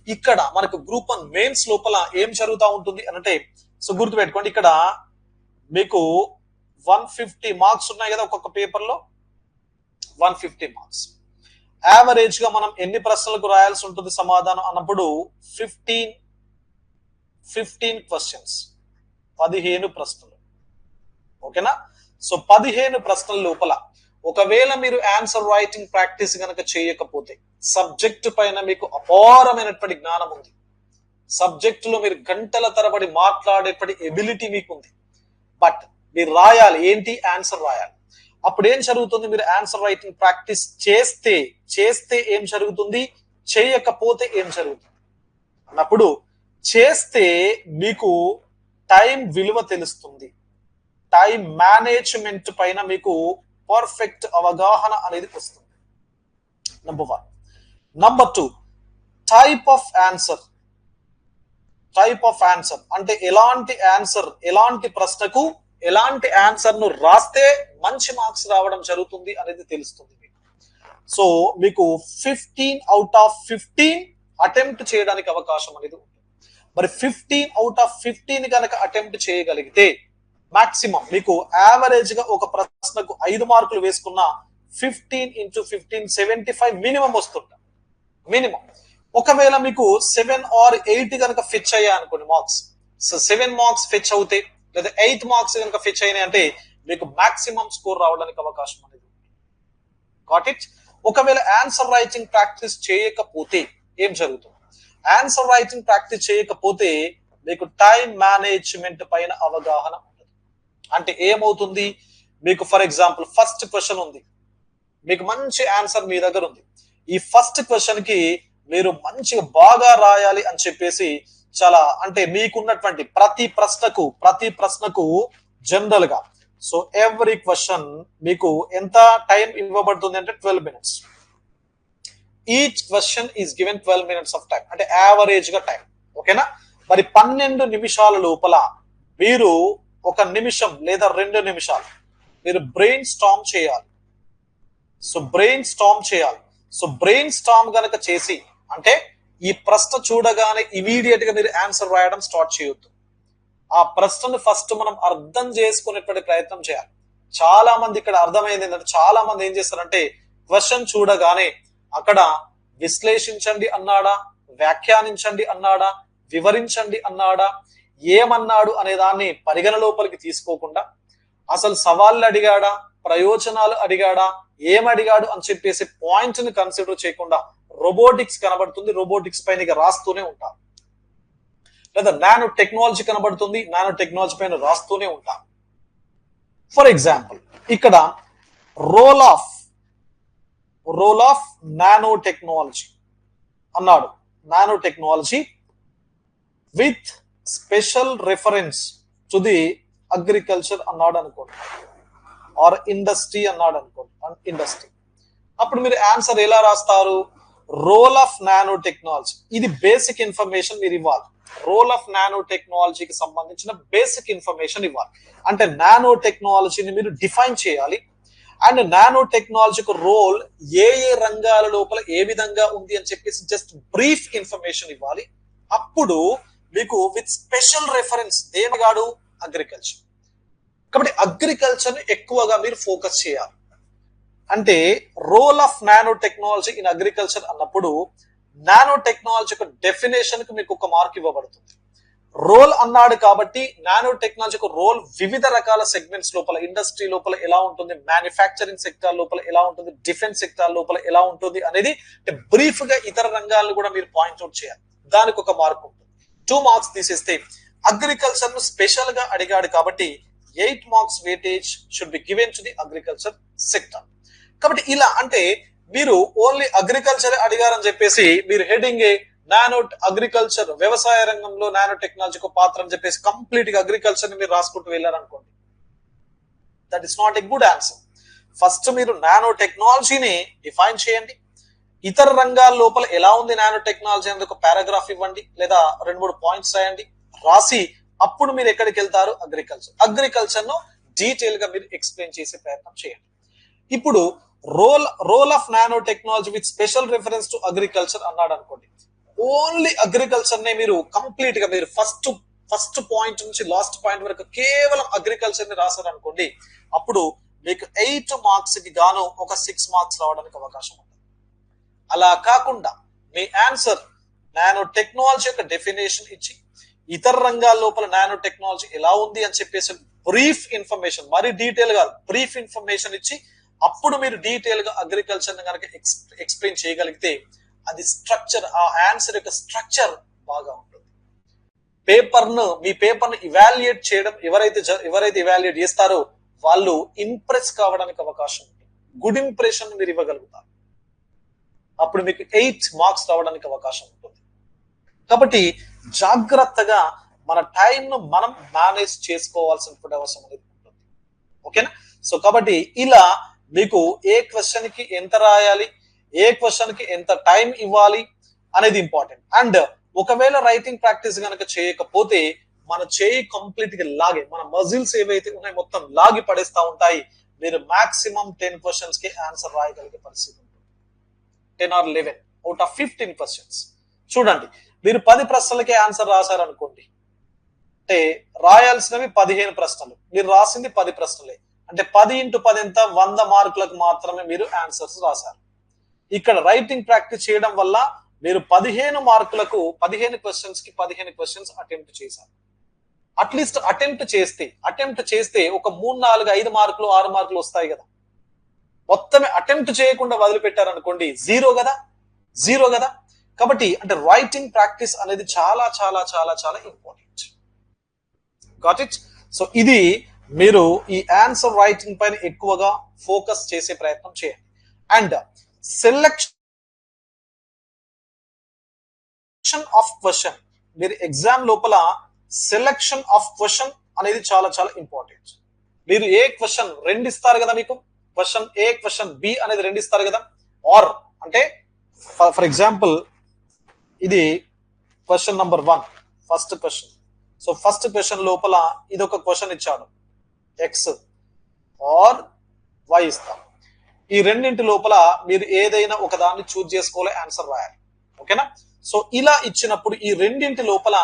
ఇక్కడ మనకు గ్రూప్ 1 మెయిన్స్ లోపల ఏం జరుగుతూ ఉంటుంది అంటే, సో గుర్తుపెట్టుకోండి, ఇక్కడ మీకు 150 మార్క్స్ ఉన్నాయి కదా ఒక్కొక్క పేపర్ లో, 150 మార్క్స్. యావరేజ్ గా మనం ఎన్ని ప్రశ్నలకు రాయాల్సి ఉంటుంది సమాధానం అన్నప్పుడు 15 క్వశ్చన్స్, 15 ప్రశ్నలు. ఓకేనా? సో 15 ప్రశ్నల లోపల ఒకవేళ మీరు ఆన్సర్ రైటింగ్ ప్రాక్టీస్ గనక చేయకపోతే, సబ్జెక్ట్ పైన మీకు అపారమైనటువంటి జ్ఞానం ఉంది, సబ్జెక్ట్ లో మీరు గంటల తరబడి మాట్లాడేటువంటి ఎబిలిటీ మీకు ఉంది, బట్ మీరు రాయాలి ఏంటి? ఆన్సర్ రాయాలి. అప్పుడు ఏం జరుగుతుంది? మీరు ఆన్సర్ రైటింగ్ ప్రాక్టీస్ చేస్తే ఏం జరుగుతుంది, చేయకపోతే ఏం జరుగుతుంది అన్నప్పుడు, చేస్తే మీకు టైం విలువ తెలుస్తుంది, టైం మేనేజ్మెంట్ పైన మీకు పర్ఫెక్ట్ అవగాహన అనేది వస్తుంది. Number 1. Number 2, type of answer అంటే ఎలాంటి ప్రశ్నకు ఎలాంటి ఆన్సర్ ను రాస్తే మంచి మార్క్స్ రావడం జరుగుతుంది అనేది తెలుస్తుంది మీకు. సో మీకు 15 out of 15 అటెంప్ట్ చేయడానికి అవకాశం అనేది ఉంటుంది. మరి 15 out of 15 కనుక అటెంప్ట్ చేయగలిగితే మాక్సిమం మీకు యావరేజ్ గా ఒక ప్రశ్నకు 5 మార్కులు వేసుకున్న 15 into 15 75 మినిమం వస్తుంటా, మినిమం. ఒకవేళ మీకు 7 or 8 కనుక ఫిచ్ అయ్యా అనుకోండి మార్క్స్, సో 7 మార్క్స్ ఫిచ్ అవుతాయి లేదా 8 మార్క్స్ కనుక ఫిచ్ అయినాయి అంటే మీకు మాక్సిమం స్కోర్ రావడానికి అవకాశం అనేది. Got it? ఒకవేళ ఆన్సర్ రైటింగ్ ప్రాక్టీస్ చేయకపోతే ఏం జరుగుతుంది? ఆన్సర్ రైటింగ్ ప్రాక్టీస్ చేయకపోతే మీకు టైం మేనేజ్మెంట్ పైన అవగాహన ఉంటుంది. అంటే ఏమవుతుంది? మీకు ఫర్ ఎగ్జాంపుల్ ఫస్ట్ క్వశ్చన్ ఉంది, మీకు మంచి ఆన్సర్ మీ దగ్గర ఉంది, ఈ ఫస్ట్ క్వశ్చన్ కి మీరు మంచిగా బాగా రాయాలి అని చెప్పేసి చాలా, అంటే మీకున్నటువంటి ప్రతి ప్రశ్నకు జనరల్ గా, సో ఎవ్రీ క్వశ్చన్ మీకు ఎంత టైం ఇవ్వబడుతుంది అంటే 12 minutes. Each question is given 12 minutes of time, అంటే యావరేజ్ గా టైం. ఓకేనా? మరి 12 నిమిషాల లోపల మీరు 1 నిమిషం లేదా 2 నిమిషాలు మీరు బ్రెయిన్ స్టార్మ్ చేయాలి. సో బ్రెయిన్ స్టార్మ్ గనక చేసి, అంటే ఈ ప్రశ్న చూడగానే ఇమీడియట్ గా మీరు ఆన్సర్ రాయడం స్టార్ట్ చేయొద్దు. ఆ ప్రశ్నను ఫస్ట్ మనం అర్థం చేసుకునేటువంటి ప్రయత్నం చేయాలి. చాలా మంది ఇక్కడ అర్థమైంది ఏంటంటే, చాలా మంది ఏం చేస్తారంటే క్వశ్చన్ చూడగానే అక్కడ విశ్లేషించండి అన్నాడా, వ్యాఖ్యానించండి అన్నాడా, వివరించండి అన్నాడా, ఏమన్నాడు అనే దాన్ని పరిగణ లోపలికి తీసుకోకుండా, అసలు సవాళ్ళు అడిగాడా, ప్రయోజనాలు అడిగాడా, ఏం అడిగాడు అని చెప్పేసి పాయింట్ ని కన్సిడర్ చేయకుండా రోబోటిక్స్ కనబడుతుంది, రోబోటిక్స్ పైన ఇక రాస్తూనే ఉంటారు. లేదా నానో టెక్నాలజీ కనబడుతుంది, నానో టెక్నాలజీ పైన రాస్తూనే ఉంటారు. ఫర్ ఎగ్జాంపుల్ ఇక్కడ రోల్ ఆఫ్ నానో టెక్నాలజీ అన్నాడు. Nano technology with special reference to the agriculture అన్నాడు అనుకోండి, ఆర్ ఇండస్ట్రీ అన్నాడు అనుకోండి, ఇండస్ట్రీ. అప్పుడు మీరు ఆన్సర్ ఎలా రాస్తారు? రోల్ ఆఫ్ నానో టెక్నాలజీ, ఇది బేసిక్ ఇన్ఫర్మేషన్ మీరు ఇవ్వాలి. రోల్ ఆఫ్ నానో టెక్నాలజీకి సంబంధించిన బేసిక్ ఇన్ఫర్మేషన్ ఇవ్వాలి. అంటే నానో టెక్నాలజీని మీరు డిఫైన్ చేయాలి. అండ్ నానో టెక్నాలజీకి రోల్ ఏ ఏ రంగాల లోపల ఏ విధంగా ఉంది అని చెప్పేసి జస్ట్ బ్రీఫ్ ఇన్ఫర్మేషన్ ఇవ్వాలి. అప్పుడు మీకు విత్ స్పెషల్ రెఫరెన్స్ దేనిగాడు అగ్రికల్చర్. కాబట్టి అగ్రికల్చర్ ని ఎక్కువగా మీరు ఫోకస్ చేయాలి. అంటే role of nano technology in agriculture అన్నప్పుడు నానో టెక్నాలజీ యొక్క డెఫినేషన్ కి మీకు ఒక మార్క్ ఇవ్వబడుతుంది. రోల్ అన్నాడు కాబట్టి నానో టెక్నాలజీ యొక్క రోల్ వివిధ రకాల సెగ్మెంట్స్ లోపల, ఇండస్ట్రీ లోపల ఎలా ఉంటుంది, మ్యానుఫ్యాక్చరింగ్ సెక్టార్ లోపల ఎలా ఉంటుంది, డిఫెన్స్ సెక్టార్ లోపల ఎలా ఉంటుంది అనేది బ్రీఫ్ గా ఇతర రంగాలను కూడా మీరు పాయింట్అవుట్ చేయాలి. దానికి ఒక మార్క్ ఉంటుంది. 2 మార్క్స్ తీసేస్తే అగ్రికల్చర్ ను స్పెషల్ గా అడిగాడు కాబట్టి 8 marks weightage should be given to the agriculture sector. కాబట్టి ఇలా అంటే మీరు ఓన్లీ అగ్రికల్చర్ అడిగారని చెప్పేసి మీరు హెడింగ్ నానో అగ్రికల్చర్, వ్యవసాయ రంగంలో నానో టెక్నాలజీకి పాత్ర అని చెప్పేసి కంప్లీట్ గా అగ్రికల్చర్ ని మీరు రాసుకుంటూ వెళ్ళారనుకోండి, that is not a good answer. First మీరు నానో టెక్నాలజీని డిఫైన్ చేయండి. ఇతర రంగాల లోపల ఎలా ఉంది నానో టెక్నాలజీ అనేది ఒక పారాగ్రాఫ్ ఇవ్వండి, లేదా 2-3 పాయింట్స్ రాయండి. రాసి అప్పుడు మీరు ఎక్కడికి వెళ్తారు? అగ్రికల్చర్ ను డీటెయిల్ గా మీరు ఎక్స్ప్లెయిన్ చేసే ప్రయత్నం చేయండి. ఇప్పుడు role of nano technology with special reference to agriculture అన్నాడు అనుకోండి, ఓన్లీ అగ్రికల్చర్ నే మీరు కంప్లీట్ గా మీరు ఫస్ట్ పాయింట్ నుంచి లాస్ట్ పాయింట్ వరకు కేవలం అగ్రికల్చర్ ని రాశారు అనుకోండి, అప్పుడు మీకు 8 మార్క్స్ కి గాను ఒక 6 మార్క్స్ రావడానికి అవకాశం ఉంటుంది. అలా కాకుండా మీ ఆన్సర్ నానో టెక్నాలజీ యొక్క డెఫినేషన్ ఇచ్చి ఇతర రంగాల లోపల నానో టెక్నాలజీ ఎలా ఉంది అని చెప్పేసి బ్రీఫ్ ఇన్ఫర్మేషన్, మరి డీటెయిల్ గా బ్రీఫ్ ఇన్ఫర్మేషన్ ఇచ్చి అప్పుడు మీరు డీటెయిల్ గా అగ్రికల్చర్ ని కనుక ఎక్స్ప్లెయిన్ చేయగలిగితే అది స్ట్రక్చర్, ఆ ఆన్సర్ యొక్క స్ట్రక్చర్ బాగా ఉంటుంది. మీ పేపర్ ను ఇవాల్యుయేట్ చేయడం ఎవరైతే ఇవాల్యుయేట్ చేస్తారో వాళ్ళు ఇంప్రెస్ కావడానికి అవకాశం ఉంటుంది. గుడ్ ఇంప్రెషన్ మీరు ఇవ్వగలుగుతారు. అప్పుడు మీకు 8 మార్క్స్ రావడానికి అవకాశం ఉంటుంది. కాబట్టి జాగ్రత్తగా మన టైం ను మనం మేనేజ్ చేసుకోవాల్సిన అవసరం అనేది ఉంటుంది. ఓకేనా? సో కాబట్టి ఇలా మీకు ఏ క్వశ్చన్ కి ఎంత రాయాలి, ఏ క్వశ్చన్ కి ఎంత టైం ఇవ్వాలి అనేది ఇంపార్టెంట్. అండ్ ఒకవేళ రైటింగ్ ప్రాక్టీస్ కనుక చేయకపోతే మన చేయి కంప్లీట్ గా లాగే, మన మజిల్స్ ఏవైతే ఉన్నాయి మొత్తం లాగి పడేస్తా ఉంటాయి. మీరు మాక్సిమం 10 క్వశ్చన్స్ కి ఆన్సర్ రాయగలిగే పరిస్థితి ఉంటుంది. 10 or 11 అవుట్ ఆఫ్ 15 క్వశ్చన్స్. చూడండి, మీరు 10 ప్రశ్నలకే ఆన్సర్ రాశారనుకోండి, అంటే రాయాల్సినవి 15 ప్రశ్నలు, మీరు రాసింది 10 ప్రశ్నలే, అంటే 10 × 10 ఎంత? 100 మార్కులకు మాత్రమే మీరు ఆన్సర్స్ రాశారు. ఇక్కడ రైటింగ్ ప్రాక్టీస్ చేయడం వల్ల మీరు 15 మార్కులకు 15 క్వశ్చన్స్ కి 15 క్వశ్చన్స్ అటెంప్ట్ చేశారు. అట్లీస్ట్ అటెంప్ట్ చేస్తే ఒక 3, 4, 5 మార్కులు 6 మార్కులు వస్తాయి కదా. మొత్తమే అటెంప్ట్ చేయకుండా వదిలిపెట్టారనుకోండి జీరో కదా. కాబట్టి అంటే రైటింగ్ ప్రాక్టీస్ అనేది చాలా చాలా చాలా చాలా ఇంపార్టెంట్. Got it? సో ఇది మీరు ఈ ఆన్సర్ రైటింగ్ పైన ఎక్కువగా ఫోకస్ చేసే ప్రయత్నం చేయండి. అండ్ సెలెక్షన్ ఆఫ్ క్వశ్చన్, మీరు ఎగ్జామ్ లోపల సెలెక్షన్ ఆఫ్ క్వశ్చన్ అనేది చాలా చాలా ఇంపార్టెంట్. మీరు ఏ క్వశ్చన్ 2 ఇస్తారు కదా, మీకు క్వశ్చన్ ఏ క్వశ్చన్ బి అనేది 2 ఇస్తారు కదా. ఆర్ అంటే ఫర్ ఎగ్జాంపుల్ ఇది question number 1 first question. So first question లోపల ఇది ఒక క్వశ్చన్ ఇచ్చాడు, ఎక్స్ ఆర్ వై ఇస్తాం. ఈ రెండింటి లోపల మీరు ఏదైనా ఒక దాన్ని చూజ్ చేసుకోవాలి, ఆన్సర్ రాయాలి. ఓకేనా? సో ఇలా ఇచ్చినప్పుడు ఈ రెండింటి లోపల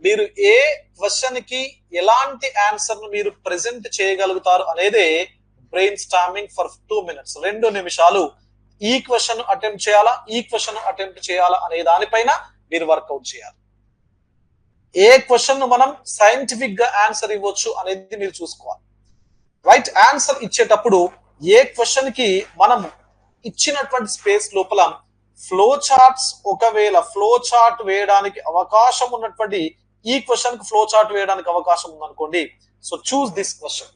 మీరు ఏ క్వశ్చన్ కి ఎలాంటి ఆన్సర్ ను మీరు ప్రెజెంట్ చేయగలుగుతారు అనేదే బ్రెయిన్ స్టార్మింగ్ ఫర్ 2 minutes, 2 నిమిషాలు. ఈ క్వశ్చన్ అటెంప్ట్ చేయాలా అనే దానిపైన మీరు వర్కౌట్ చేయాలి. ఏ క్వశ్చన్ ను మనం సైంటిఫిక్ గా ఆన్సర్ ఇవ్వచ్చు అనేది మీరు చూసుకోవాలి. రైట్ ఆన్సర్ ఇచ్చేటప్పుడు ఏ క్వశ్చన్ కి మనం ఇచ్చినటువంటి స్పేస్ లోపల ఫ్లో చార్ట్స్, ఒకవేళ ఫ్లో చార్ట్ వేయడానికి అవకాశం ఉన్నటువంటి ఈ క్వశ్చన్ కి ఫ్లో చార్ట్ వేయడానికి అవకాశం ఉందనుకోండి, సో చూస్ దిస్ క్వశ్చన్.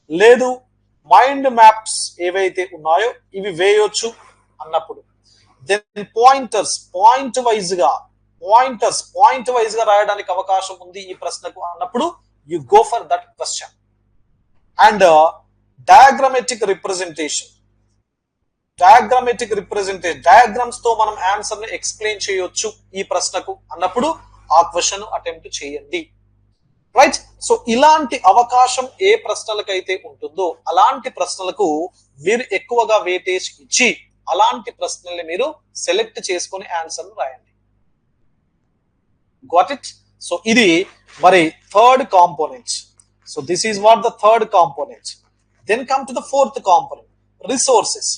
లేదు మైండ్ మ్యాప్స్ ఏవైతే ఉన్నాయో ఇవి వేయొచ్చు అన్నప్పుడు దెన్ పాయింట్ వైజ్ గా రాయడానికి అవకాశం ఉంది ఈ ప్రశ్నకు అన్నప్పుడు you go for that question. And diagrammatic representation, diagrams తో మనం ఆన్సర్ ని ఎక్స్ప్లెయిన్ చేయొచ్చు ఈ ప్రశ్నకు అన్నప్పుడు ఆ క్వశ్చన్ అటెంప్ట్ చేయండి. రైట్. సో ఇలాంటి అవకాశం ఏ ప్రశ్నలకైతే ఉంటుందో అలాంటి ప్రశ్నలకు మీరు ఎక్కువగా వెయిటేజ్ ఇచ్చి అలాంటి ప్రశ్నల్ని మీరు సెలెక్ట్ చేసుకొని ఆన్సర్ రాయండి. Got it? సో ఇది మరి third component. So this is what the third component. Then come to the fourth component, resources.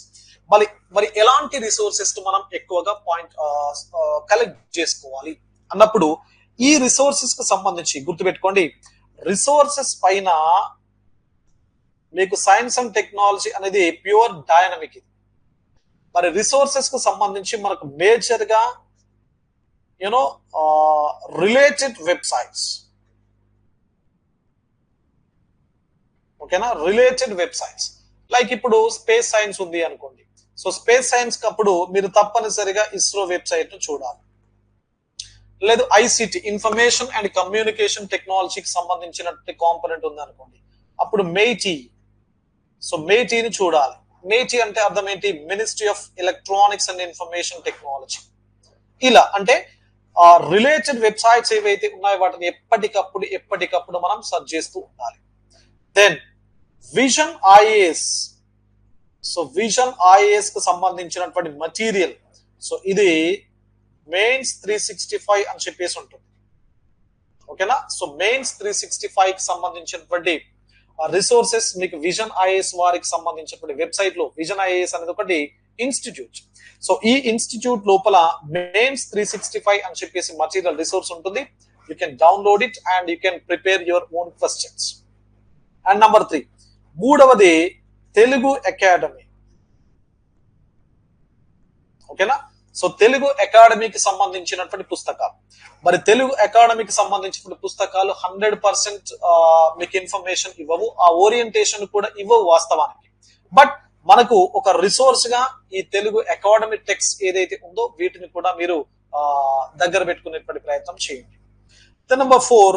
మరి ఎలాంటి రిసోర్సెస్ మనం ఎక్కువగా కలెక్ట్ చేసుకోవాలి అన్నప్పుడు ఈ రిసోర్సెస్ కు సంబంధించి గుర్తుపెట్టుకోండి, రిసోర్సెస్ పైన మీకు సైన్స్ అండ్ టెక్నాలజీ అనేది ప్యూర్ డైనమిక్. మరి రిసోర్సెస్ కు సంబంధించి మనకు మేజర్ గా రిలేటెడ్ వెబ్సైట్స్, ఓకేనా, రిలేటెడ్ వెబ్సైట్స్. లైక్ ఇప్పుడు స్పేస్ సైన్స్ ఉంది అనుకోండి, సో స్పేస్ సైన్స్ కప్పుడు మీరు తప్పనిసరిగా ఇస్రో వెబ్సైట్ ను చూడాలి. లేదు ఐసిటి, ఇన్ఫర్మేషన్ అండ్ కమ్యూనికేషన్ టెక్నాలజీకి సంబంధించినటువంటి కాంపోనెంట్ ఉంది అనుకోండి, అప్పుడు మెయిటీ, సో మెయిటీని చూడాలి. మెయిటీ అంటే అర్థం ఏంటి? Ministry of electronics and information technology. ఇలా అంటే రిలేటెడ్ వెబ్సైట్స్ ఏవైతే ఉన్నాయో వాటిని ఎప్పటికప్పుడు మనం సర్చ్ చేస్తూ ఉండాలి. Then vision IAS, so vision IAS కు సంబంధించినటువంటి మటీరియల్, సో ఇది మెయిన్స్ 365 అని చెప్పేసి ఉంటుంది, ఓకేనా. సో మెయిన్స్ 365 కి సంబంధించినటువంటి రిసోర్సెస్ మీకు విజన్ ఐఏఎస్ వారికి సంబంధించినటువంటి వెబ్సైట్ లో, విజన్ ఐఏఎస్ అనేది ఒకటి ఇన్స్టిట్యూట్. సో ఈ ఇన్స్టిట్యూట్ లోపల మెయిన్స్ 365 అని చెప్పేసి మటీరియల్ రిసోర్స్ ఉంటుంది. You can download it and you can prepare your own questions. And number 3, మూడవది తెలుగు అకాడమీ, ఓకేనా. సో తెలుగు అకాడమీకి సంబంధించినటువంటి పుస్తకాలు, మరి తెలుగు అకాడమీకి సంబంధించినటువంటి పుస్తకాలు 100% మీకు ఇన్ఫర్మేషన్ ఇవ్వవు, ఆ ఓరియంటేషన్ కూడా ఇవ్వవు వాస్తవానికి. బట్ మనకు ఒక రిసోర్స్ గా ఈ తెలుగు అకాడమీ టెక్స్ట్ ఏదైతే ఉందో వీటిని కూడా మీరు దగ్గర పెట్టుకునేటువంటి ప్రయత్నం చేయండి. నెంబర్ 4,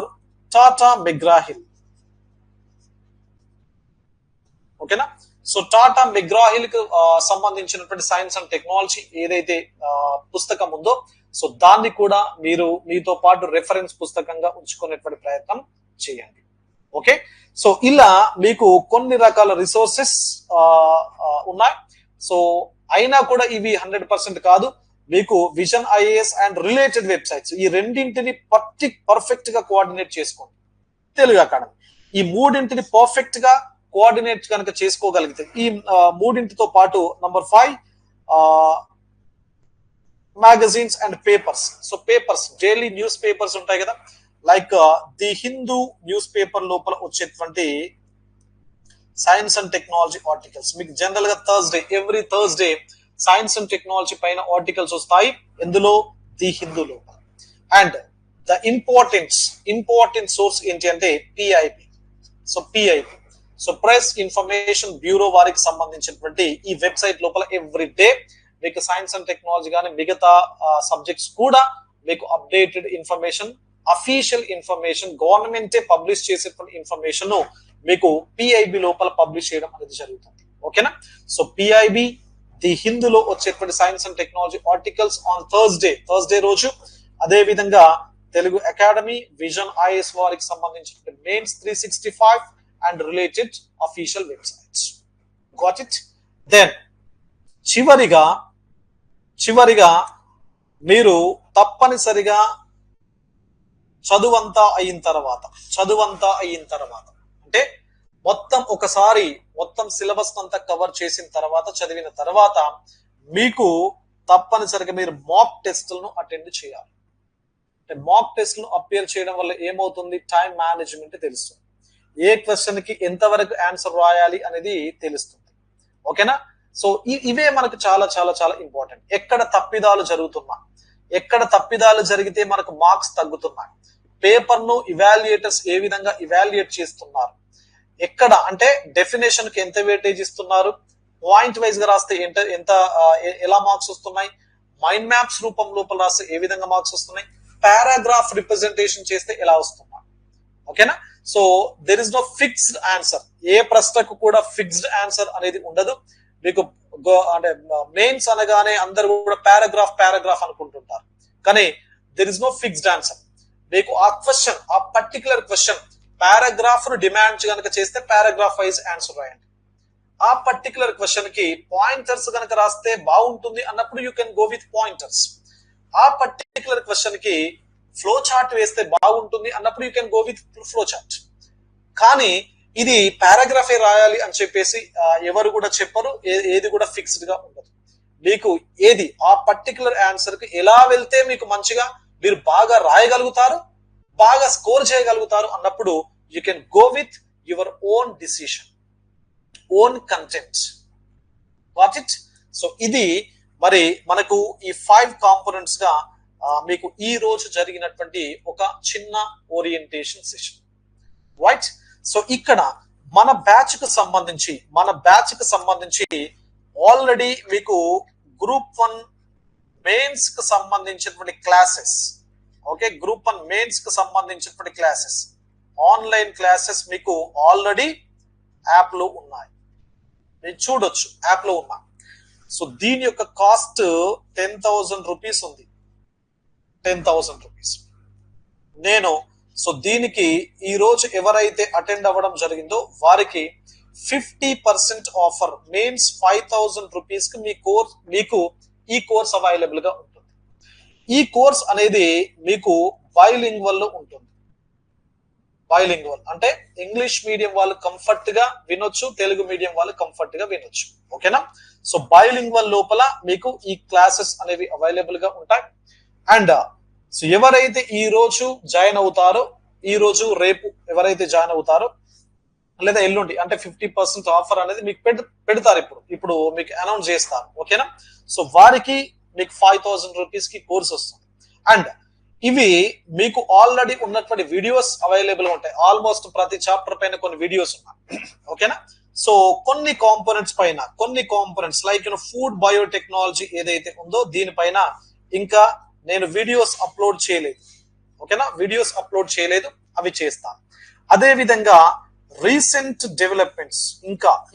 టాటా మెగ్రాహిల్, ఓకేనా. సో టాటా మెగ్రాహిల్ కు సంబంధించినటువంటి సైన్స్ అండ్ టెక్నాలజీ ఏదైతే పుస్తకం ఉందో, సో దాన్ని కూడా మీరు మీతో పాటు రెఫరెన్స్ పుస్తకంగా ఉంచుకునేటువంటి ప్రయత్నం చేయండి. ఓకే. సో ఇలా మీకు కొన్ని రకాల రిసోర్సెస్ ఉన్నాయి. సో అయినా కూడా ఇవి 100% కాదు. మీకు vision IAS and related websites ఈ రెండింటిని పర్ఫెక్ట్ గా కోఆర్డినేట్ చేసుకోండి. తెలుగు అకాడమీ ఈ మూడింటిని పర్ఫెక్ట్ గా కోఆర్డినేట్ కనుక చేసుకోగలిగితే ఈ మూడింటితో పాటు number 5 magazines and papers. So papers, daily news papers ఉంటాయి కదా, like the Hindu news paper లోపల వచ్చేటువంటి సైన్స్ అండ్ టెక్నాలజీ ఆర్టికల్స్. మీకు జనరల్ గా every Thursday science and technology పైన ఆర్టికల్స్ వస్తాయి. ఎందులో? ది హిందూ లోపల. అండ్ ద ఇంపార్టెంట్ సోర్స్ ఏంటి అంటే PIB. So PIB, so press information bureau వారికి సంబంధించినటువంటి ఈ వెబ్సైట్ లోపల ఎవ్రీ డే మీకు సైన్స్ అండ్ టెక్నాలజీ కానీ మిగతా సబ్జెక్ట్స్ కూడా మీకు అప్డేటెడ్ ఇన్ఫర్మేషన్, అఫీషియల్ ఇన్ఫర్మేషన్, గవర్నమెంటే పబ్లిష్ చేసేటువంటి ఇన్ఫర్మేషన్ మీకు పిఐబి లోపల పబ్లిష్ చేయడం అనేది జరుగుతుంది. ఓకేనా. సో పిఐబి ది హిందూలో వచ్చేటువంటి science and technology articles on Thursday రోజు, అదే విధంగా తెలుగు అకాడమీ, విజన్ ఐఏఎస్ వారికి సంబంధించిన mains 365 and related official websites. Got it? Then చివరిగా మీరు తప్పనిసరిగా చదువంతా అయిన తర్వాత అంటే మొత్తం సిలబస్ అంతా కవర్ చేసిన తర్వాత, చదివిన తర్వాత మీకు తప్పనిసరిగా మీరు మాక్ టెస్టులను అటెండ్ చేయాలి. అంటే మాక్ టెస్టులను అపియర్ చేయడం వల్ల ఏమవుతుంది? టైం మేనేజ్మెంట్ తెలుస్తుంది. ఏ క్వశ్చన్ కి ఎంతవరకు ఆన్సర్ రాయాలి అనేది తెలుస్తుంది. ఓకేనా? సో ఇవే మనకు చాలా చాలా చాలా ఇంపార్టెంట్. ఎక్కడ తప్పిదాలు జరుగుతున్నా, ఎక్కడ తప్పిదాలు జరిగితే మనకు మార్క్స్ తగ్గుతున్నాయి, పేపర్ ను ఇవాల్యుయేటర్స్ ఏ విధంగా ఇవాల్యుయేట్ చేస్తున్నారు, ఎక్కడ అంటే డెఫినేషన్ కి ఎంత వెయిటేజ్ ఇస్తున్నారు, పాయింట్ వైజ్ గా రాస్తే ఎలా మార్క్స్ వస్తున్నాయి, మైండ్ మ్యాప్స్ రూపం లోపల రాస్తే ఏ విధంగా మార్క్స్ వస్తున్నాయి, పారాగ్రాఫ్ రిప్రజెంటేషన్ చేస్తే ఎలా వస్తున్నాయి. ఓకేనా? So there is no fixed answer. ఏ ప్రశ్నకు కూడా ఫిక్స్డ్ ఆన్సర్ అనేది ఉండదు. మీకు అంటే మెయిన్స్ అనగానే అందరు కూడా పారాగ్రాఫ్ అనుకుంటుంటారు, కానీ there is no fixed answer. మీకు ఆ క్వశ్చన్, ఆ పర్టికులర్ క్వశ్చన్ పారాగ్రాఫ్ ను డిమాండ్ కనుక చేస్తే పారాగ్రాఫ్ వైజ్ ఆన్సర్ రాయండి. ఆ పర్టికులర్ క్వశ్చన్ కి పాయింటర్స్ కనుక రాస్తే బాగుంటుంది అన్నప్పుడు you can go with pointers. ఆ పర్టికులర్ క్వశ్చన్ కి ఫ్లో చార్ట్ వేస్తే బాగుంటుంది అన్నప్పుడు you can go with flow chart. కానీ ఇది పారాగ్రాఫే రాయాలి అని చెప్పేసి ఎవరు కూడా చెప్పరు, ఏది కూడా ఫిక్స్డ్ గా ఉండదు. మీకు ఏది ఆ పర్టికులర్ ఆన్సర్ కి ఎలా వెళ్తే మీకు మంచిగా మీరు బాగా రాయగలుగుతారు, బాగా స్కోర్ చేయగలుగుతారు అన్నప్పుడు you can go with your own decision, own content. What it? So ఇది మరి మనకు ఈ 5 కాంపోనెంట్స్ గా మీకు ఈ రోజు జరిగినటువంటి ఒక చిన్న ఓరియంటేషన్ సెషన్. రైట్? సో ఇక్కడ మన బ్యాచ్ కు సంబంధించి ఆల్రెడీ మీకు గ్రూప్ 1 మెయిన్స్ కు సంబంధించినటువంటి క్లాసెస్, ఓకే, గ్రూప్ 1 మెయిన్స్ కు సంబంధించినటువంటి క్లాసెస్, ఆన్లైన్ క్లాసెస్ మీకు ఆల్రెడీ యాప్ లో ఉన్నాయి, మీరు చూడొచ్చు, యాప్ లో ఉన్నా. సో దీని యొక్క కాస్ట్ 10,000 రూపీస్ ఉంది, 10,000 రూపీస్. నేను సో దీనికి ఈ రోజు ఎవరైతే అటెండ్ అవ్వడం జరిగిందో వారికి 50% ఆఫర్, మెయిన్స్ 5,000 రూపీస్ కి మీకు ఈ కోర్స్ అవైలబుల్ గా ఉంటుంది. ఈ కోర్స్ అనేది మీకు బైలింగ్వల్ లో ఉంటుంది. బైలింగ్వల్ అంటే ఇంగ్లీష్ మీడియం వాళ్ళు కంఫర్ట్ గా వినొచ్చు, తెలుగు మీడియం వాళ్ళు కంఫర్ట్ గా వినొచ్చు. ఓకేనా? సో బైలింగ్వల్ లోపల మీకు ఈ క్లాసెస్ అనేవి అవైలబుల్ గా ఉంటాయి. అండ్ సో ఎవరైతే ఈ రోజు జాయిన్ అవుతారో, ఈ రోజు రేపు ఎవరైతే జాయిన్ అవుతారో లేదా ఎల్లుండి అంటే 50% ఆఫర్ అనేది మీకు పెడతారు, ఇప్పుడు మీకు అనౌన్స్ చేస్తారు. ఓకేనా? సో వారికి మీకు 5,000 రూపీస్ కి కోర్స్ వస్తుంది. అండ్ ఇవి మీకు ఆల్రెడీ ఉన్నటువంటి వీడియోస్ అవైలబుల్ ఉంటాయి. ఆల్మోస్ట్ ప్రతి చాప్టర్ పైన కొన్ని వీడియోస్ ఉన్నాయి. ఓకేనా? సో కొన్ని కాంపోనెంట్స్ లైక్ ఫుడ్ బయోటెక్నాలజీ ఏదైతే ఉందో దీనిపైన ఇంకా నేను వీడియోస్ అప్లోడ్ చేయలేదు. ఓకేనా? వీడియోస్ అప్లోడ్ చేయలేదు, అవి చేస్తాను. అదే విధంగా రీసెంట్ డెవలప్మెంట్స్,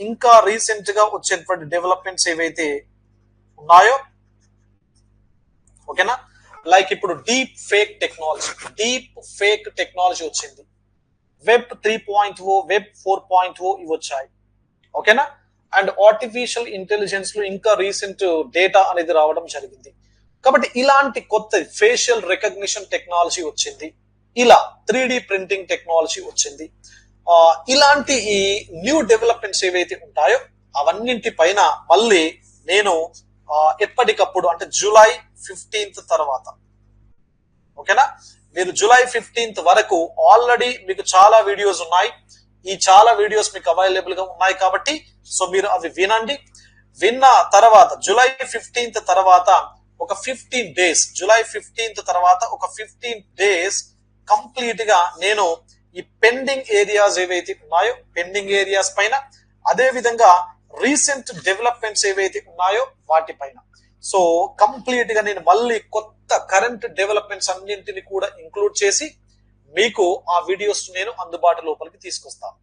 ఇంకా రీసెంట్ గా వచ్చేటువంటి డెవలప్మెంట్స్ ఏవైతే ఉన్నాయో, ఓకేనా, లైక్ ఇప్పుడు డీప్ ఫేక్ టెక్నాలజీ వచ్చింది, వెబ్ 3.0, వెబ్ 4.0 ఇవి వచ్చాయి. ఓకేనా? అండ్ ఆర్టిఫిషియల్ ఇంటెలిజెన్స్ లో ఇంకా రీసెంట్ డేటా అనేది రావడం జరిగింది. కాబట్టి ఇలాంటి కొత్త ఫేషియల్ రికగ్నిషన్ టెక్నాలజీ వచ్చింది, ఇలా 3D ప్రింటింగ్ టెక్నాలజీ వచ్చింది. ఇలాంటి ఈ న్యూ డెవలప్మెంట్స్ ఏవైతే ఉంటాయో అవన్నింటి పైన మళ్ళీ నేను ఎప్పటికప్పుడు అంటే జూలై 15th తర్వాత, ఓకేనా, మీరు జూలై 15th వరకు ఆల్రెడీ మీకు చాలా వీడియోస్ ఉన్నాయి. ఈ చాలా వీడియోస్ మీకు అవైలబుల్ గా ఉన్నాయి కాబట్టి సో మీరు అవి వినండి. విన్న తర్వాత జూలై 15th తర్వాత ఒక 15 డేస్, జూలై 15th తర్వాత ఒక 15 డేస్ కంప్లీట్ గా నేను ఈ పెండింగ్ ఏరియాస్ ఏవైతే ఉన్నాయో పెండింగ్ ఏరియాస్ పైన, అదే విధంగా రీసెంట్ డెవలప్మెంట్స్ ఏవైతే ఉన్నాయో వాటిపైన సో కంప్లీట్ గా నేను మళ్ళీ కొత్త కరెంట్ డెవలప్మెంట్స్ అన్నింటిని కూడా ఇంక్లూడ్ చేసి మీకు ఆ వీడియోస్ నేను అందుబాటు లోపలికి తీసుకొస్తాను.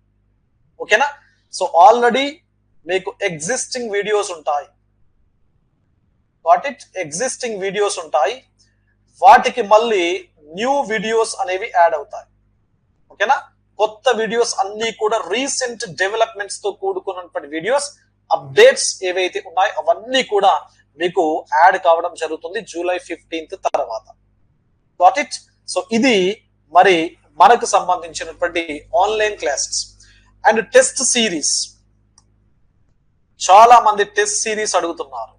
ఓకేనా? సో ఆల్రెడీ మీకు ఎగ్జిస్టింగ్ వీడియోస్ ఉంటాయి, ఎగ్జిస్టింగ్ వీడియోస్ ఉంటాయి, వాటికి మళ్ళీ న్యూ వీడియోస్ అనేవి యాడ్ అవుతాయి. ఓకేనా? కొత్త వీడియోస్ అన్ని కూడా రీసెంట్ డెవలప్మెంట్స్ తో కూడుకున్నటువంటి వీడియోస్, అప్డేట్స్ ఏవైతే ఉన్నాయో అవన్నీ కూడా మీకు యాడ్ కావడం జరుగుతుంది జూలై 15th తర్వాత. Got it? సో ఇది మరి మనకు సంబంధించినటువంటి online classes. And test series, చాలా మంది టెస్ట్ సిరీస్ అడుగుతున్నారు.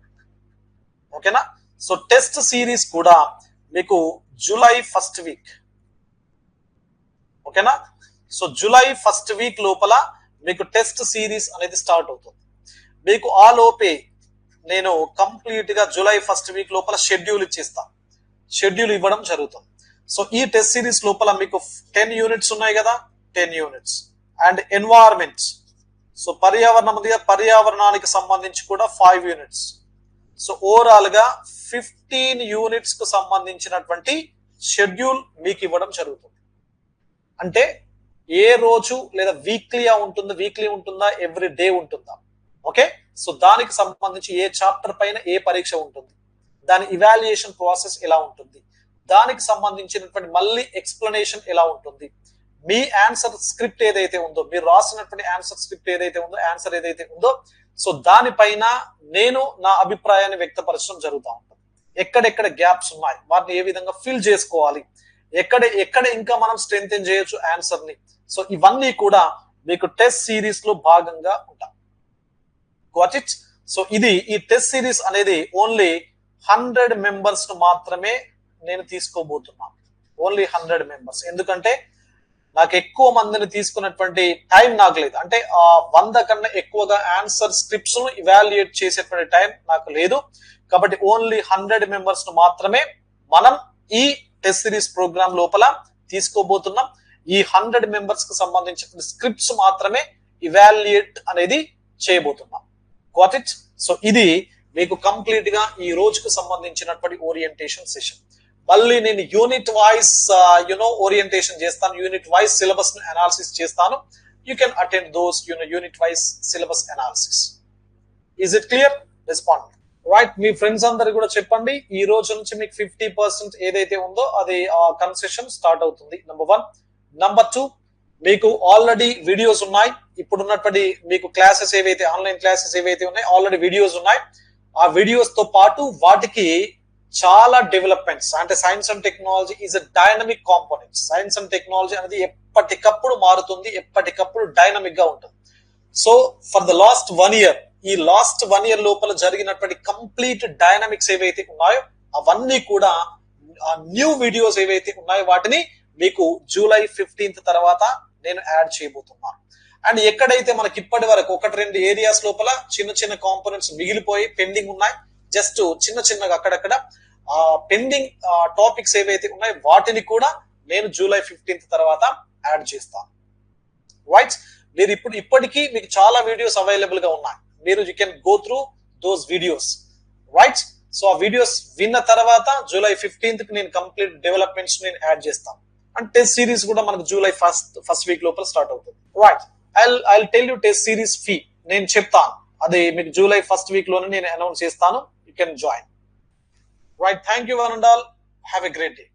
ఓకేనా? సో టెస్ట్ సిరీస్ కూడా మీకు జూలై 1st వీక్, ఓకేనా, సో జూలై ఫస్ట్ వీక్ లోపల మీకు టెస్ట్ సిరీస్ అనేది స్టార్ట్ అవుతుంది. మీకు ఆ లోపే నేను కంప్లీట్ గా జూలై ఫస్ట్ వీక్ లోపల షెడ్యూల్ ఇచ్చేస్తాను. షెడ్యూల్ ఇవ్వడం జరుగుతుంది. సో ఈ టెస్ట్ సిరీస్ లోపల మీకు 10 యూనిట్స్ ఉన్నాయి కదా, 10 యూనిట్స్ అండ్ ఎన్వైరన్మెంట్స్. సో పర్యావరణానికి సంబంధించి కూడా 5 యూనిట్స్. సో ఓవరాల్ గా 15 యూనిట్స్ కు సంబంధించినటువంటి షెడ్యూల్ మీకు ఇవ్వడం జరుగుతుంది. అంటే ఏ రోజు లేదా వీక్లీ ఉంటుందా ఎవ్రీ డే ఉంటుందా, ఓకే. సో దానికి సంబంధించి ఏ చాప్టర్ పైన ఏ పరీక్ష ఉంటుంది, దాని ఇవాల్యుయేషన్ ప్రాసెస్ ఎలా ఉంటుంది, దానికి సంబంధించినటువంటి మళ్ళీ ఎక్స్ప్లెనేషన్ ఎలా ఉంటుంది, మీ ఆన్సర్ స్క్రిప్ట్ ఏదైతే ఉందో, మీరు రాసినటువంటి ఆన్సర్ స్క్రిప్ట్ ఆన్సర్ ఏదైతే ఉందో, సో దానిపైన నేను నా అభిప్రాయాన్ని వ్యక్తపరచడం జరుగుతూ ఉంటుంది. ఎక్కడెక్కడ గ్యాప్స్ ఉన్నాయి వాటిని ఏ విధంగా ఫిల్ చేసుకోవాలి, ఎక్కడ ఇంకా మనం స్ట్రెంథెన్ చేయొచ్చు ఆన్సర్ ని. సో ఇవన్నీ కూడా మీకు టెస్ట్ సిరీస్ లో భాగంగా ఉంటాయి. Got it? సో ఈ టెస్ట్ సిరీస్ అనేది ఓన్లీ 100 మెంబర్స్ ను మాత్రమే నేను తీసుకోబోతున్నాను. Only 100 members. ఎందుకంటే నాకు ఎక్కువ మందిని తీసుకున్నటువంటి టైం నాకు లేదు. అంటే 100 కన్నా ఎక్కువగా ఆన్సర్ స్క్రిప్ట్స్ ను ఇవాల్యుయేట్ చేసేటువంటి టైం నాకు లేదు. కాబట్టి ఓన్లీ 100 మెంబర్స్ ను మాత్రమే మనం ఈ టెస్ట్ సిరీస్ ప్రోగ్రామ్ లోపల తీసుకోబోతున్నాం. ఈ 100 మెంబర్స్ కు సంబంధించిన స్క్రిప్ట్స్ మాత్రమే ఇవాల్యుయేట్ అనేది చేయబోతున్నాం. Got it? సో ఇది మీకు కంప్లీట్ గా ఈ రోజుకు సంబంధించినటువంటి ఓరియంటేషన్ సెషన్. మళ్ళీ నేను యూనిట్ వైజ్ ఓరియంటేషన్ చేస్తాను, యూనిట్ వైజ్ సిలబస్ ను అనాలిసిస్ చేస్తాను. You can attend those unit wise syllabus analysis. Is it clear? Respond right. Me friends అందరికి కూడా చెప్పండి. ఈ రోజు నుంచి మీకు 50% ఏదైతే ఉందో అది కన్సెషన్ స్టార్ట్ అవుతుంది. నెంబర్ 1. నెంబర్ 2, మీకు ఆల్రెడీ వీడియోస్ ఉన్నాయి. ఇప్పుడున్నటువంటి మీకు క్లాసెస్ ఏవైతే ఆన్లైన్ క్లాసెస్ ఏవైతే ఉన్నాయి ఆల్రెడీ వీడియోస్ ఉన్నాయి. ఆ వీడియోస్ తో పాటు వాటికి చాలా డెవలప్మెంట్స్, అంటే science and technology is a dynamic component. Science and technology అనేది ఎప్పటికప్పుడు మారుతుంది, ఎప్పటికప్పుడు డైనమిక్ గా ఉంటుంది. So for the last 1 year, ఈ లాస్ట్ 1 year లోపల జరిగినటువంటి కంప్లీట్ డైనమిక్స్ ఏవైతే ఉన్నాయో అవన్నీ కూడా న్యూ వీడియోస్ ఏవైతే ఉన్నాయో వాటిని మీకు జూలై 15th తర్వాత నేను యాడ్ చేయబోతున్నాను. అండ్ ఎక్కడైతే మనకి ఇప్పటి వరకు 1-2 ఏరియాస్ లోపల చిన్న కాంపోనెంట్స్ మిగిలిపోయి పెండింగ్ ఉన్నాయి, జస్ట్ చిన్నగా అక్కడక్కడ పెండింగ్ టాపిక్స్ ఏవైతే ఉన్నాయో వాటిని కూడా నేను జూలై 15th తర్వాత యాడ్ చేస్తాను. రైట్. మీరు ఇప్పటికీ మీకు చాలా వీడియోస్ అవైలబుల్ గా ఉన్నాయి. మీరు you can go through those videos. Right. So ఆ వీడియోస్ విన్న తర్వాత జూలై 15th కి నేను కంప్లీట్ డెవలప్మెంట్స్ నేను యాడ్ చేస్తాను. అండ్ టెస్ట్ సిరీస్ కూడా మనకు జూలై ఫస్ట్ వీక్ లోపల స్టార్ట్ అవుతుంది. Right. I tell you test series fee నేను చెప్తాను. అది మీకు జూలై ఫస్ట్ వీక్ లోనే నేను అనౌన్స్ చేస్తాను. You can join. Right. Thank you one and all. Have a great day.